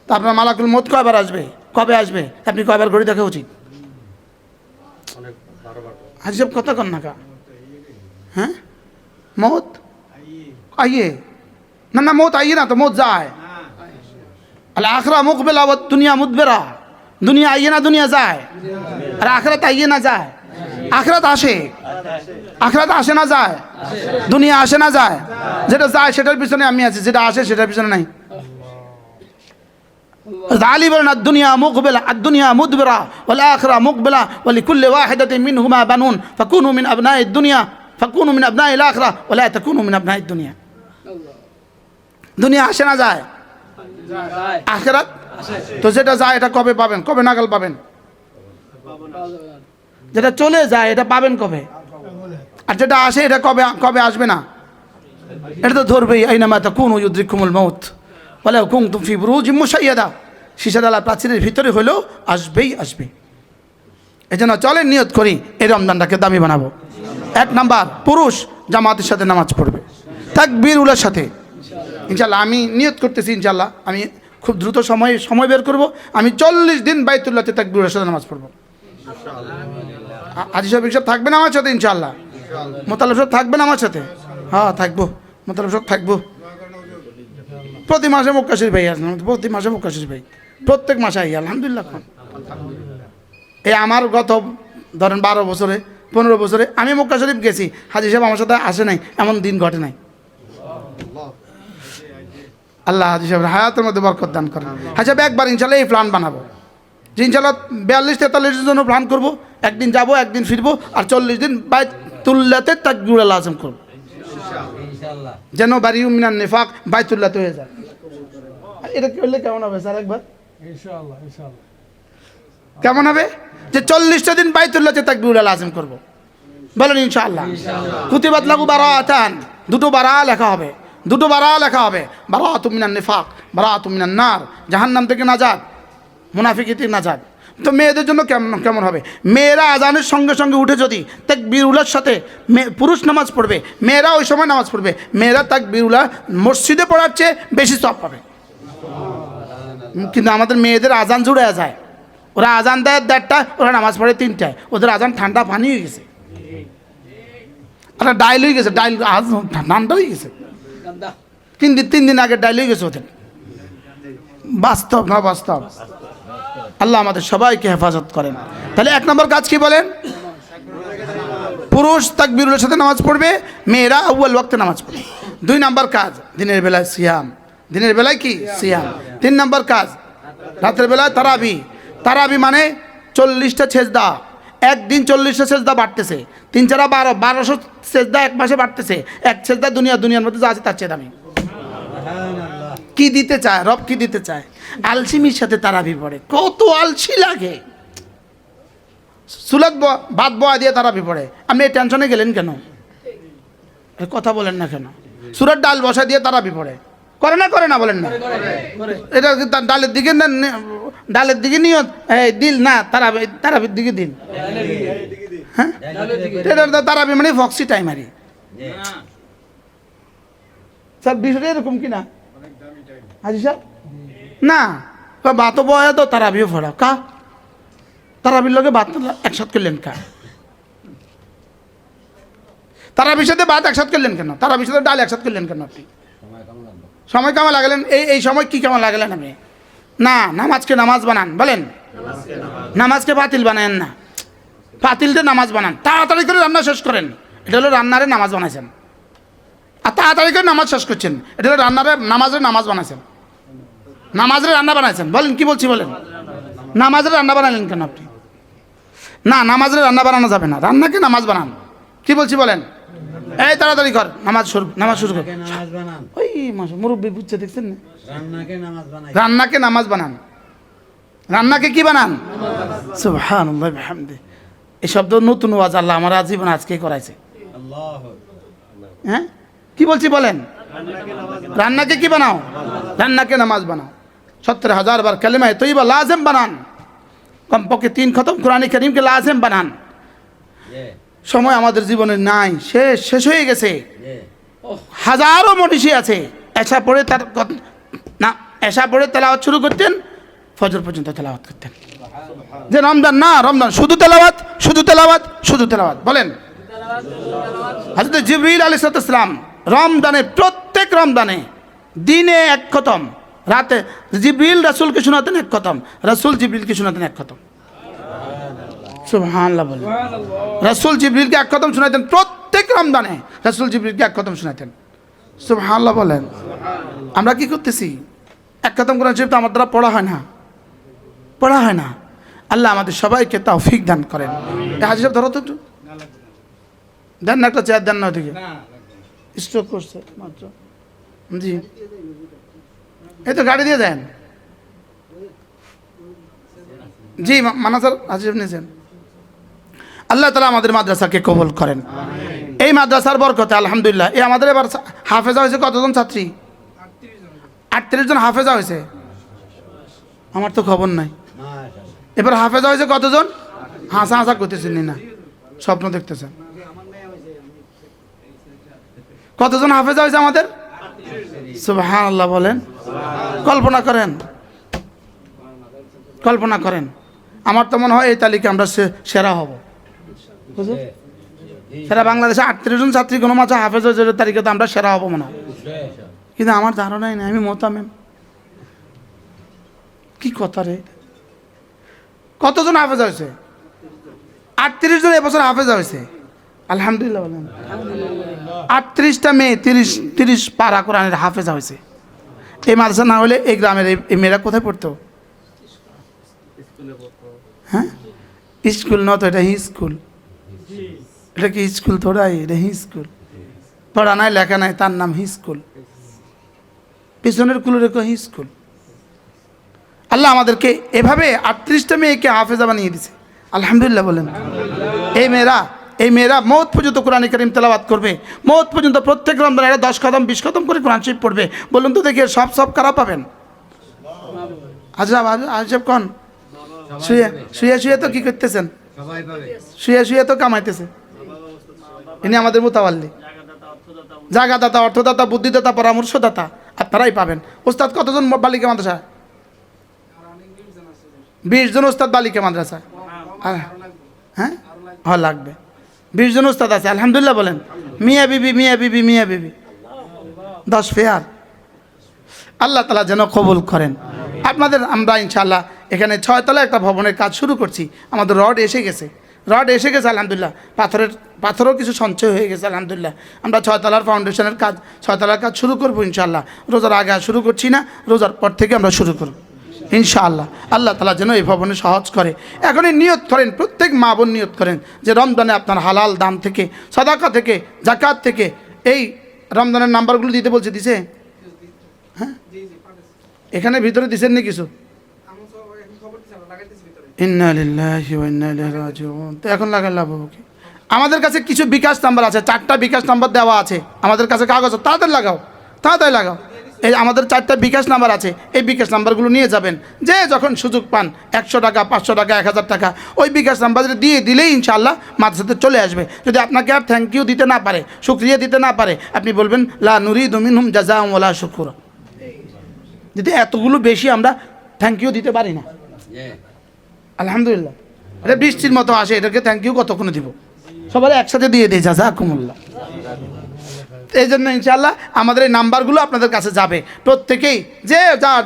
তা আপনার মালাকুল মউত কয়বার আসবে, কবে আসবে, আপনি কয়বার ঘড়ি দেখা উচিত? আজব কথা কন না কা। হ্যাঁ মৌত আইয়ে না, না মৌত আইয়ে না তো মৌত যায়। আল আখরা মুকবিলা ওয়াদ দুনিয়া মুদবিরা। দুনিয়া আইয়ে না দুনিয়া যায়, আর আখরাত আইয়ে না যায়। আখরাত আসে, আখরাত আসে না যায়, দুনিয়া আসে না যায়। যেটা যায় সেটার পিছনে আমি আছি, যেটা আসে সেটার পিছনে নাই। আলী বলেন আদ-দুনিয়া মুকবিলা আদ-দুনিয়া মুদবিরা ওয়াল আখিরা মুকবিলা ওয়া লিকুল্লি ওয়াহিদাতিন মিনহুমা বানুন ফাকুনু মিন আবনাইদ দুনিয়া ফাকুনু মিন আবনাইল আখিরা ওয়া লা তাকুনু মিন আবনাইদ দুনিয়া। দুনিয়া আসে না যায়, আখিরাত তো যেটা যায় এটা কবে পাবেন, কবে নাগাল পাবেন? যেটা চলে যায় এটা পাবেন কবে? আর যেটা আসে এটা কবে, কবে আসবে না? এটা তো ধরবেই। আইনামা তাকুনু ইউদরিকুমুল মাউত ওয়ালাউ কুনতুম ফি বুরুজিম মুশাইয়াদা। শীষাডালা প্রাচীরের ভিতরে হলেও আসবেই আসবে। এজন্য চলেন নিয়ত করি এই রমজানটাকে দামি বানাবো। 1 নাম্বার, পুরুষ জামাতের সাথে নামাজ পড়বে তাকবীর উলার সাথে ইনশাআল্লাহ। আমি নিয়ত করতেছি ইনশাআল্লাহ, আমি খুব দ্রুত সময় বের করব। আমি 40 দিন বাইতুল্লাহতে তাকবীর উলার সাথে নামাজ পড়বো। হাজী সাহেব থাকবেন আমার সাথে ইনশাআল্লাহ, মোতালেব সাহেব থাকবেন আমার সাথে। হ্যাঁ থাকবো, মোতালেব সাহেব থাকবো। প্রতি মাসে মক্কা শরীফ ভাই আসেন, প্রতি মাসে মক্কা শরীফ ভাই প্রত্যেক মাসে আই আলহামদুলিল্লাহ। এই আমার গত ধরেন 12 বছরে 15 বছরে আমি মক্কা শরীফ গেছি, হাজী সাহেব আমার সাথে আসে নাই, এমন দিন ঘটে নাই। আল্লাহ হাজী সাহেব হায়াতের মধ্যে বরকত দান করেন। হাজী সাহেব একবার ইনশাআল্লাহ এই প্ল্যান বানাবো যে ইনশাআল্লাহ 42-43 জন্য প্ল্যান করবো। একদিন যাবো, একদিন ফিরবো, আর 40 দিন বাইতুল্লাহতে তাকবীর আযম করবো, যেন বারিউ মিনান নিফাক বাইতুল্লাহতে হয়ে যায়। এটা করলে কেমন হবে স্যার? একবার ইনশাআল্লাহ, ইনশাআল্লাহ কেমন হবে যে 40টা দিন বাইতুল্লাহতে তাকবীর আযম করবো? বলেন ইনশাআল্লাহ। কুতিবাত লাহু বারাআতান, 2টো বারা লেখা হবে, 2টো বারা লেখা হবে। বারাআতু মিনান নিফাক, বারাআতু মিনান নার, জাহান্নাম থেকে নাজাত, মুনাফিকি থেকে নাজাত। তো মেয়েদের জন্য কেমন হবে? মেয়েরা আজানের সঙ্গে সঙ্গে উঠে যদি তাকবীরুলের সাথে পুরুষ নামাজ পড়বে, মেয়েরা ওই সময় নামাজ পড়বে। মেয়েরা তাকবীরুল্লাহ মসজিদে পড়ার চেয়ে বেশি সওয়াব পাবে। কিন্তু আমাদের মেয়েদের আজান জুড়ে যায়, ওরা আজান দেয় 1:30টায়, ওরা নামাজ পড়ে 3টায়। ওদের আজান ঠান্ডা পানি হয়ে গেছে, ওরা ডাইল হয়ে গেছে, ডাইল আজ ঠান্ডা হয়ে গেছে। 3 দিন আগে ডাইল হয়ে গেছে ওদের। বাস্তব না বাস্তব? আল্লাহ আমাদের সবাইকে হেফাজত করেন। তাহলে 1 নম্বর কাজ কি বলেন? পুরুষ তাকবীরের সাথে নামাজ পড়বে, মেয়েরা আউয়াল ওয়াক্তে নামাজ পড়বে। 2 নাম্বার কাজ দিনের বেলায় সিয়াম, দিনের বেলায় কি সিয়াম। 3 নাম্বার কাজ রাতের বেলায় তারাবি। তারাবি মানে 40টা সেজদা, একদিন 40টা সেজদা বাড়তেছে, 3 4 12 1200 সেজদা এক মাসে বাড়তেছে। এক সেজদা দুনিয়ার মধ্যে যা আছে তার চেয়ে দামি। কি দিতে চায় রব, কি দিতে চায়? আলসিমির সাথে তারাবি পড়ে, কত আলসি লাগে। সুলাত ভাত বয়া দিয়ে তারাবি পড়ে, আপনি এই টেনশনে গেলেন কেন? কথা বলেন না কেন? সুরার ডাল বসা দিয়ে তারাবি পড়ে, করে না করে না বলেন না? এটা ডালের দিকে না, ডালের দিকে নিয়ত দিল না, তারাবির দিকে দিন। হ্যাঁ, এটা তারাবি মানে ফক্সি টাইমারি। স্যার বিষয়টা এরকম কিনা হাজি সাহেব? না, বাতো বয়া তো তারাবিও পড়া কা, তারাবির লগে ভাত একসাথে করলেন কা? তারাবির সাথে ভাত একসাথে করলেন কেন? তারাবির সাথে ডাল একসাথে করলেন কেন? আপনি সময় কামা লাগালেন, এই সময় কি কামা লাগালেন? আমি না, নামাজকে নামাজ বানান, বলেন নামাজকে বাতিল বানায়েন না, বাতিলটা নামাজ বানান। তাড়াতাড়ি করে রান্না শেষ করেন, এটা হলো রান্নারে নামাজ বানাইছেন। আর তাড়াতাড়ি করে নামাজ শেষ করছেন, এটা হলো নামাজের নামাজ বানাইছেন, নামাজের রান্না বানাইছেন। বলেন কি বলছি বলেন? নামাজের রান্না বানালেন কেন আপনি? না, নামাজের রান্না বানানো যাবে না, রান্নাকে নামাজ বানান। কি বলছি বলেন? এই তাড়াতাড়ি কর, নামাজ শুরু কর। ওই মুরব্বী বুঝছে, দেখছেন না? রান্নাকে নামাজ বানান, রান্নাকে কি বানান? সুবহানাল্লাহ বিহামদিহি। এই শব্দ নতুন ওয়াজ আল্লাহ আমার জীবন আজকে করাইছে। হ্যাঁ, কি বলছি বলেন? রান্নাকে কি বানাও? রান্নাকে নামাজ বানাও। 70,000 বার কালেমায়ে তৈয়বা লাজেম বানান, কমপক্ষে 3 খতম কোরআনে কারীমকে লাজেম বানান। সময় আমাদের জীবনে নাই, শেষ হয়ে গেছে। হাজারো মনীষী আছে, এশা পড়ে তেলাওয়াত শুরু করতেন, ফজর পর্যন্ত তেলাওয়াত করতেন। যে রমজান না, রমজান শুধু তেলাওয়াত, শুধু তেলাওয়াত, শুধু তেলাওয়াত। বলেন হযরত জিবরিল আলাইহিস সালাম রমজানে, প্রত্যেক রমজানে দিনে 1 খতম, রাতে জিবরিল রাসূলকে শোনাতেন 1 খতম, রাসূল জিবরিলকে শোনাতেন 1 খতম। সুবহানাল্লাহ বলেন। রাসূল জিবরিলকে 1 খতম শোনাতেন, প্রত্যেক রমজানে রাসূল জিবরিলকে 1 খতম শোনাতেন। সুবহানাল্লাহ বলেন। আমরা কি করতেছি? 1 খতম কোরআন শরীফ তো আমার দ্বারা পড়া হয় না, পড়া হয় না। আল্লাহ আমাদের সবাইকে তৌফিক দান করেন। হাজি সাহেব ধরো তো একটু, দেন না একটা চেয়ার, দেন না ওদিকে, স্ট্রোক করছে মাত্র। জি, এই তো গাড়ি দিয়ে দেন। জি মানাসার হাজি সাহেব নিয়েছেন। আল্লাহ তাআলা আমাদের মাদ্রাসাকে কবুল করেন। এই মাদ্রাসার বরকতে আলহামদুলিল্লাহ, এই আমাদের এবার হাফেজা হয়েছে কতজন ছাত্রী? 38 জন হাফেজা হয়েছে। আমার তো খবর নাই। এবার হাফেজা হয়েছে কতজন? হাসা হাসা করতেছেন না, স্বপ্ন দেখতেছেন। কতজন হাফেজা হয়েছে আমাদের? সুবহানাল্লাহ বলেন। কল্পনা করেন, কল্পনা করেন। আমার তো মনে হয় এই তালিকা আমরা সেরা হব। সেরা বাংলাদেশে 38 জন ছাত্রী কোনো মাত্র হাফেজ হয়েছে তালিকাতে আমরা সেরা হব মনে হয়, কিন্তু আমার ধারণাই নেই। আমি মোতামেম, কি কথা রে? কতজন হাফেজা হয়েছে? 38 জন এবছর হাফেজা হয়েছে আলহামদুলিল্লাহ বলেন। 38টা মেয়ে 30 পারা কোরআনের হাফেজা হয়েছে। এই মাদ্রাসা না হলে এই গ্রামের এই মেয়েরা কোথায় পড়তো? হ্যাঁ, স্কুল না তো, এটা হি স্কুল। এটা কি স্কুল? থোড়াই, এটা হি স্কুল। পড়া নাই, লেখা নাই, তার নাম হি স্কুল। পিছনের কুলো রেখো হি স্কুল। আল্লাহ আমাদেরকে এভাবে 38টা মেয়েকে হাফেজা বানিয়ে দিছে আলহামদুলিল্লাহ বলেন। এই মেয়েরা মওত পর্যন্ত কোরআন কারীম তেলাওয়াত করবে, মওত পর্যন্ত প্রত্যেক রমজানে এরা 10 কদম 20 কদম করে কোরআন শরীফ পড়বে। বলুন তো দেখি সব কারা পাবেন? আজব কোন শুয়ে তো কি করতেছেন? শুয়ে তো কামাইতেছে। ইনি আমাদের মুতাওয়াল্লি, জায়গাদাতা, অর্থদাতা, বুদ্ধিদাতা, পরামর্শদাতা, আপনারাই পাবেন। ওস্তাদ কতজন বালিকা মাদ্রাসা? 20 জন ওস্তাদ বালিকা মাদ্রাসা। হ্যাঁ, লাগবে 20 জন ওস্তাদ আছে আলহামদুলিল্লাহ বলেন। মিয়া বিবি 10 ফেয়ার। আল্লাহ তাআলা যেন কবুল করেন আপনাদের। আমরা ইনশাআল্লাহ এখানে 6 তলা একটা ভবনের কাজ শুরু করছি। আমাদের রড এসে গেছে, রড এসে গেছে আলহামদুলিল্লাহ, পাথরও কিছু সঞ্চয় হয়ে গেছে আলহামদুলিল্লাহ। আমরা 6 তলার ফাউন্ডেশনের কাজ, 6 তলার কাজ শুরু করবো ইনশাআল্লাহ। রোজার আগে আর শুরু করছি না, রোজার পর থেকে আমরা শুরু করব ইনশাআল্লাহ। আল্লাহ তাআলা যেন এই ভবনে সহজ করে। এখনই নিয়ত করেন, প্রত্যেক মা বোন নিয়ত করেন যে রমজানে আপনার হালাল দাম থেকে, সাদাকা থেকে, জাকাত থেকে এই রমজানের নাম্বারগুলো দিতে বলছে, দিছে? হ্যাঁ, এখানে ভিতরে দিছেন নি কিছু? ইন্না লিল্লাহি ওয়া ইন্না ইলাইহি রাজিউন। তো এখন লাগাই লাভ হবে কি? আমাদের কাছে কিছু বিকাশ নাম্বার আছে, 4টা বিকাশ নাম্বার দেওয়া আছে আমাদের কাছে, কাগজ তাড়াতাড়ি লাগাও, তাড়াতাড়ি লাগাও। এই আমাদের 4টা বিকাশ নাম্বার আছে, এই বিকাশ নাম্বারগুলো নিয়ে যাবেন। যে যখন সুযোগ পান 100 টাকা, 500 টাকা, 1000 টাকা ওই বিকাশ নাম্বার দিয়ে দিলেই ইনশাআল্লাহ মাদ্রাসাতে চলে আসবে। যদি আপনাকে আর থ্যাংক ইউ দিতে না পারে, শুকরিয়া দিতে না পারে, আপনি বলবেন লা নুরিদু মিনহুম জাযাআন ওয়ালা শুকুরা। যদি এতগুলো বেশি আমরা থ্যাংক ইউ দিতে পারি না, আলহামদুলিল্লাহ এটা বৃষ্টির মতো আসে, এটাকে থ্যাংক ইউ কতক্ষণে দিব? সবাই একসাথে দিয়ে দিই জাযাকুমুল্লাহ। এই জন্য ইনশাআল্লাহ আমাদের এই নাম্বারগুলো আপনাদের কাছে যাবে। প্রত্যেকেই যে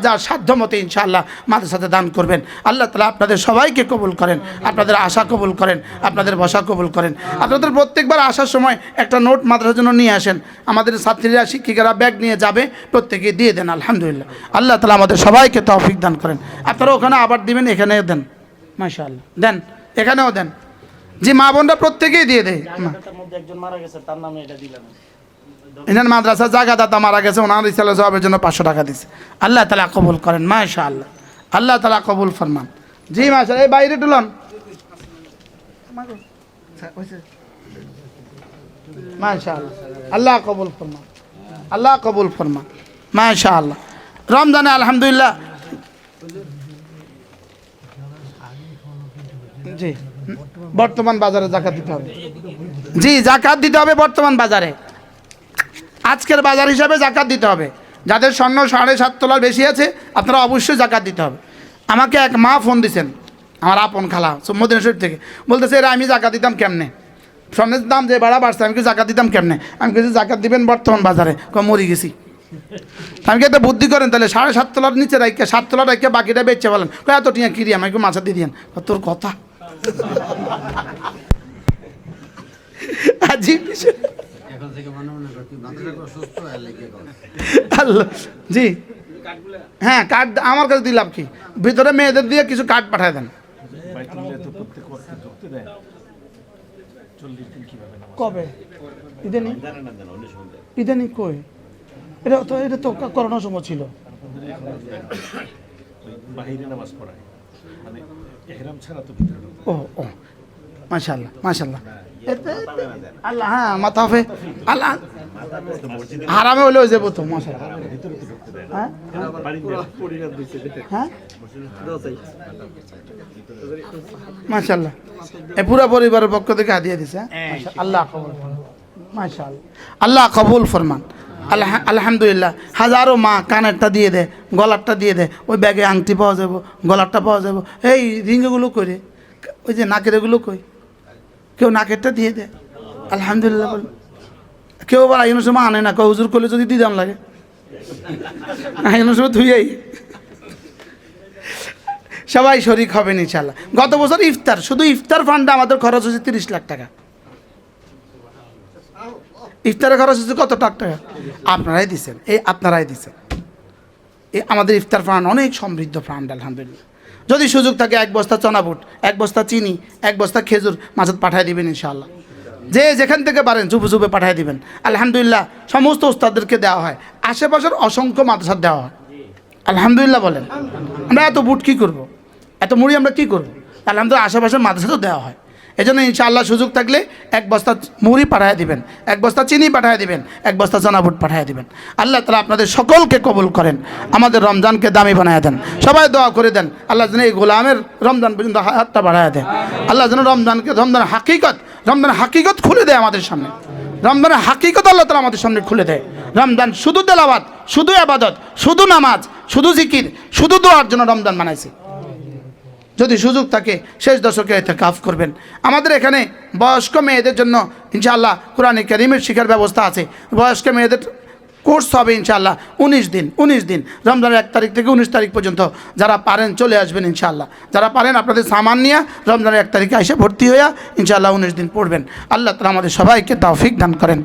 যার সাধ্য মতো ইনশাআল্লাহ মাদ্রাসাতে দান করবেন। আল্লাহ তাআলা আপনাদের সবাইকে কবুল করেন, আপনাদের আশা কবুল করেন, আপনাদের বসা কবুল করেন। আপনাদের প্রত্যেকবার আসার সময় একটা নোট মাদ্রাসার জন্য নিয়ে আসেন। আমাদের ছাত্রীরা, শিক্ষিকারা ব্যাগ নিয়ে যাবে, প্রত্যেকে দিয়ে দেন আলহামদুলিল্লাহ। আল্লাহ তাআলা আমাদের সবাইকে তৌফিক দান করেন। আপনারা ওখানে আবার দিবেন, এখানেও দেন, মাশাআল্লাহ দেন, এখানেও দেন। যে মা বোনরা প্রত্যেকেই দিয়ে দেয়। একজন মারা গেছে, তার নামে এটা দিলাম। ইনার মাদ্রাসা জায়গাদাতা মারা গেছে, ওনার ইসালা জবাবের জন্য 500 টাকা দিছে। আল্লাহ তাআলা কবুল করেন, মাশাআল্লাহ, আল্লাহ তাআলা কবুল ফরমান। জি মাশাআল্লাহ, এই বাইরে টুলন, মাশাআল্লাহ, আল্লাহ কবুল ফরমান, আল্লাহ কবুল ফরমান, মাশাআল্লাহ। রমজানে আলহামদুলিল্লাহ, জি বর্তমান বাজারে জাকাত দিতে হবে, জি জাকাত দিতে হবে বর্তমান বাজারে, আজকের বাজার হিসাবে জাকাত দিতে হবে। যাদের স্বর্ণ 7.5 তোলার বেশি আছে আপনারা অবশ্যই জাকাত দিতে হবে। আমাকে এক মা ফোন দিয়েছেন, আমার আপন খালা মদিনা শরীফ থেকে, বলতেছে এরা আমি জাকাত দিতাম কেমনে, স্বর্ণের দাম যে বাড়া বাড়ছে, আমি কি জাকাত দিতাম কেমনে? আমি কিছু জাকাত দিবেন বর্তমান বাজারে, মরি গেছি। আমি কি একটা বুদ্ধি করেন তাহলে 7.5 তোলার নিচে রাখে 7 তোলা রাখে বাকিটা বেচে বলেন, এত টিয়া কিরি আমাকে মাছা দিয়ে দিয়েন। তোর কথা জি হ্যাঁ, কার্ড আমার কাছে দিলাম কি, ভিতরে মেয়েদের দিয়ে কিছু কার্ড পাঠায় দেন। কবে ইদানি কই? এটা তো করোনার সময় ছিল। ও ও মাশাআল্লাহ, মাশাআল্লাহ, আল্লাহ, হ্যাঁ মাথা হবে আল্লাহ, হারামে হলে হয়ে যাবো তো, মাশাআল্লাহ। হ্যাঁ হ্যাঁ মাশাআল্লাহ, এই পুরো পরিবারের পক্ষ থেকে হাদিয়া দিছে। আল্লাহ কবুল, মাশাআল্লাহ, আল্লাহ কবুল ফরমান। আলহামদুলিল্লাহ, হাজারো মা কানেরটা দিয়ে দেয়, গলারটা দিয়ে দেয়, ওই ব্যাগে আংটি পাওয়া যাবো, গলারটা পাওয়া যাবো, এই রিংগুলো করে, ওই যে নাকের এগুলো কই, কেউ নাকেরটা দিয়ে দেয় আলহামদুলিল্লাহ বল। কেউ আবার আইনের সময় আনে না, কেউ হুজুর করলে যদি দিয়ে দাম লাগে, আইনের সময় ধুইয়াই সবাই শরিক হবেন ইনশাআল্লাহ। গত বছর ইফতার, শুধু ইফতার ফান্ডে আমাদের খরচ হয়েছে 30 লাখ টাকা। ইফতারের খরচ হচ্ছে কত টাকা? আপনারাই দিচ্ছেন, এই আপনারাই দিচ্ছেন। এই আমাদের ইফতার ফান্ড অনেক সমৃদ্ধ ফান্ড আলহামদুলিল্লাহ। যদি সুযোগ থাকে 1 বস্তা চনা বুট, 1 বস্তা চিনি, 1 বস্তা খেজুর মাঝে পাঠিয়ে দিবেন ইনশাআল্লাহ। যে যেখান থেকে পারেন চুপে চুপে পাঠিয়ে দিবেন আলহামদুলিল্লাহ। সমস্ত ওস্তাদদেরকে দেওয়া হয়, আশেপাশের অসংখ্য মাদ্রাসা দেওয়া হয় আলহামদুলিল্লাহ। বলেন আমরা এত বুট কী করবো, এত মুড়ি আমরা কী করবো? আলহামদুলিল্লাহ আশেপাশের মাদ্রাসাতেও দেওয়া হয়। এই জন্য ইনশাআল্লাহ সুযোগ থাকলে 1 বস্তা মুড়ি পাঠিয়ে দিবেন, 1 বস্তা চিনি পাঠিয়ে দিবেন, 1 বস্তা চনা বুট পাঠিয়ে দিবেন। আল্লাহ তাআলা আপনাদের সকলকে কবুল করেন, আমাদের রমজানকে দামি বানায় দেন। সবাই দোয়া করে দেন আল্লাহ যেন এই গোলামের রমজান পর্যন্ত হাতটা বাড়ায় দেন। আল্লাহ যেন রমজানের হাকিকত খুলে দেয় আমাদের সামনে। রমজানের হাকিকত আল্লাহ তাআলা আমাদের সামনে খুলে দেয়। রমজান শুধু তেলাওয়াত, শুধু ইবাদত, শুধু নামাজ, শুধু জিকির, শুধু দোয়ার জন্য রমজান বানাইছে। যদি সুযোগ থাকে শেষ দশকে ইতিকাফ করবেন। আমাদের এখানে বয়স্ক মেয়েদের জন্য ইনশাআল্লাহ কোরআনে কারীমের শিক্ষার ব্যবস্থা আছে। বয়স্ক মেয়েদের কোর্স হবে ইনশাআল্লাহ 19 দিন রমজানের 1 তারিখ থেকে 19 তারিখ পর্যন্ত। যারা পারেন চলে আসবেন ইনশাআল্লাহ, যারা পারেন আপনাদের সামান নিয়ে রমজানের 1 তারিখে এসে ভর্তি হয়ে ইনশাআল্লাহ 19 দিন পড়বেন। আল্লাহ তাআলা আমাদের সবাইকে তৌফিক দান করেন।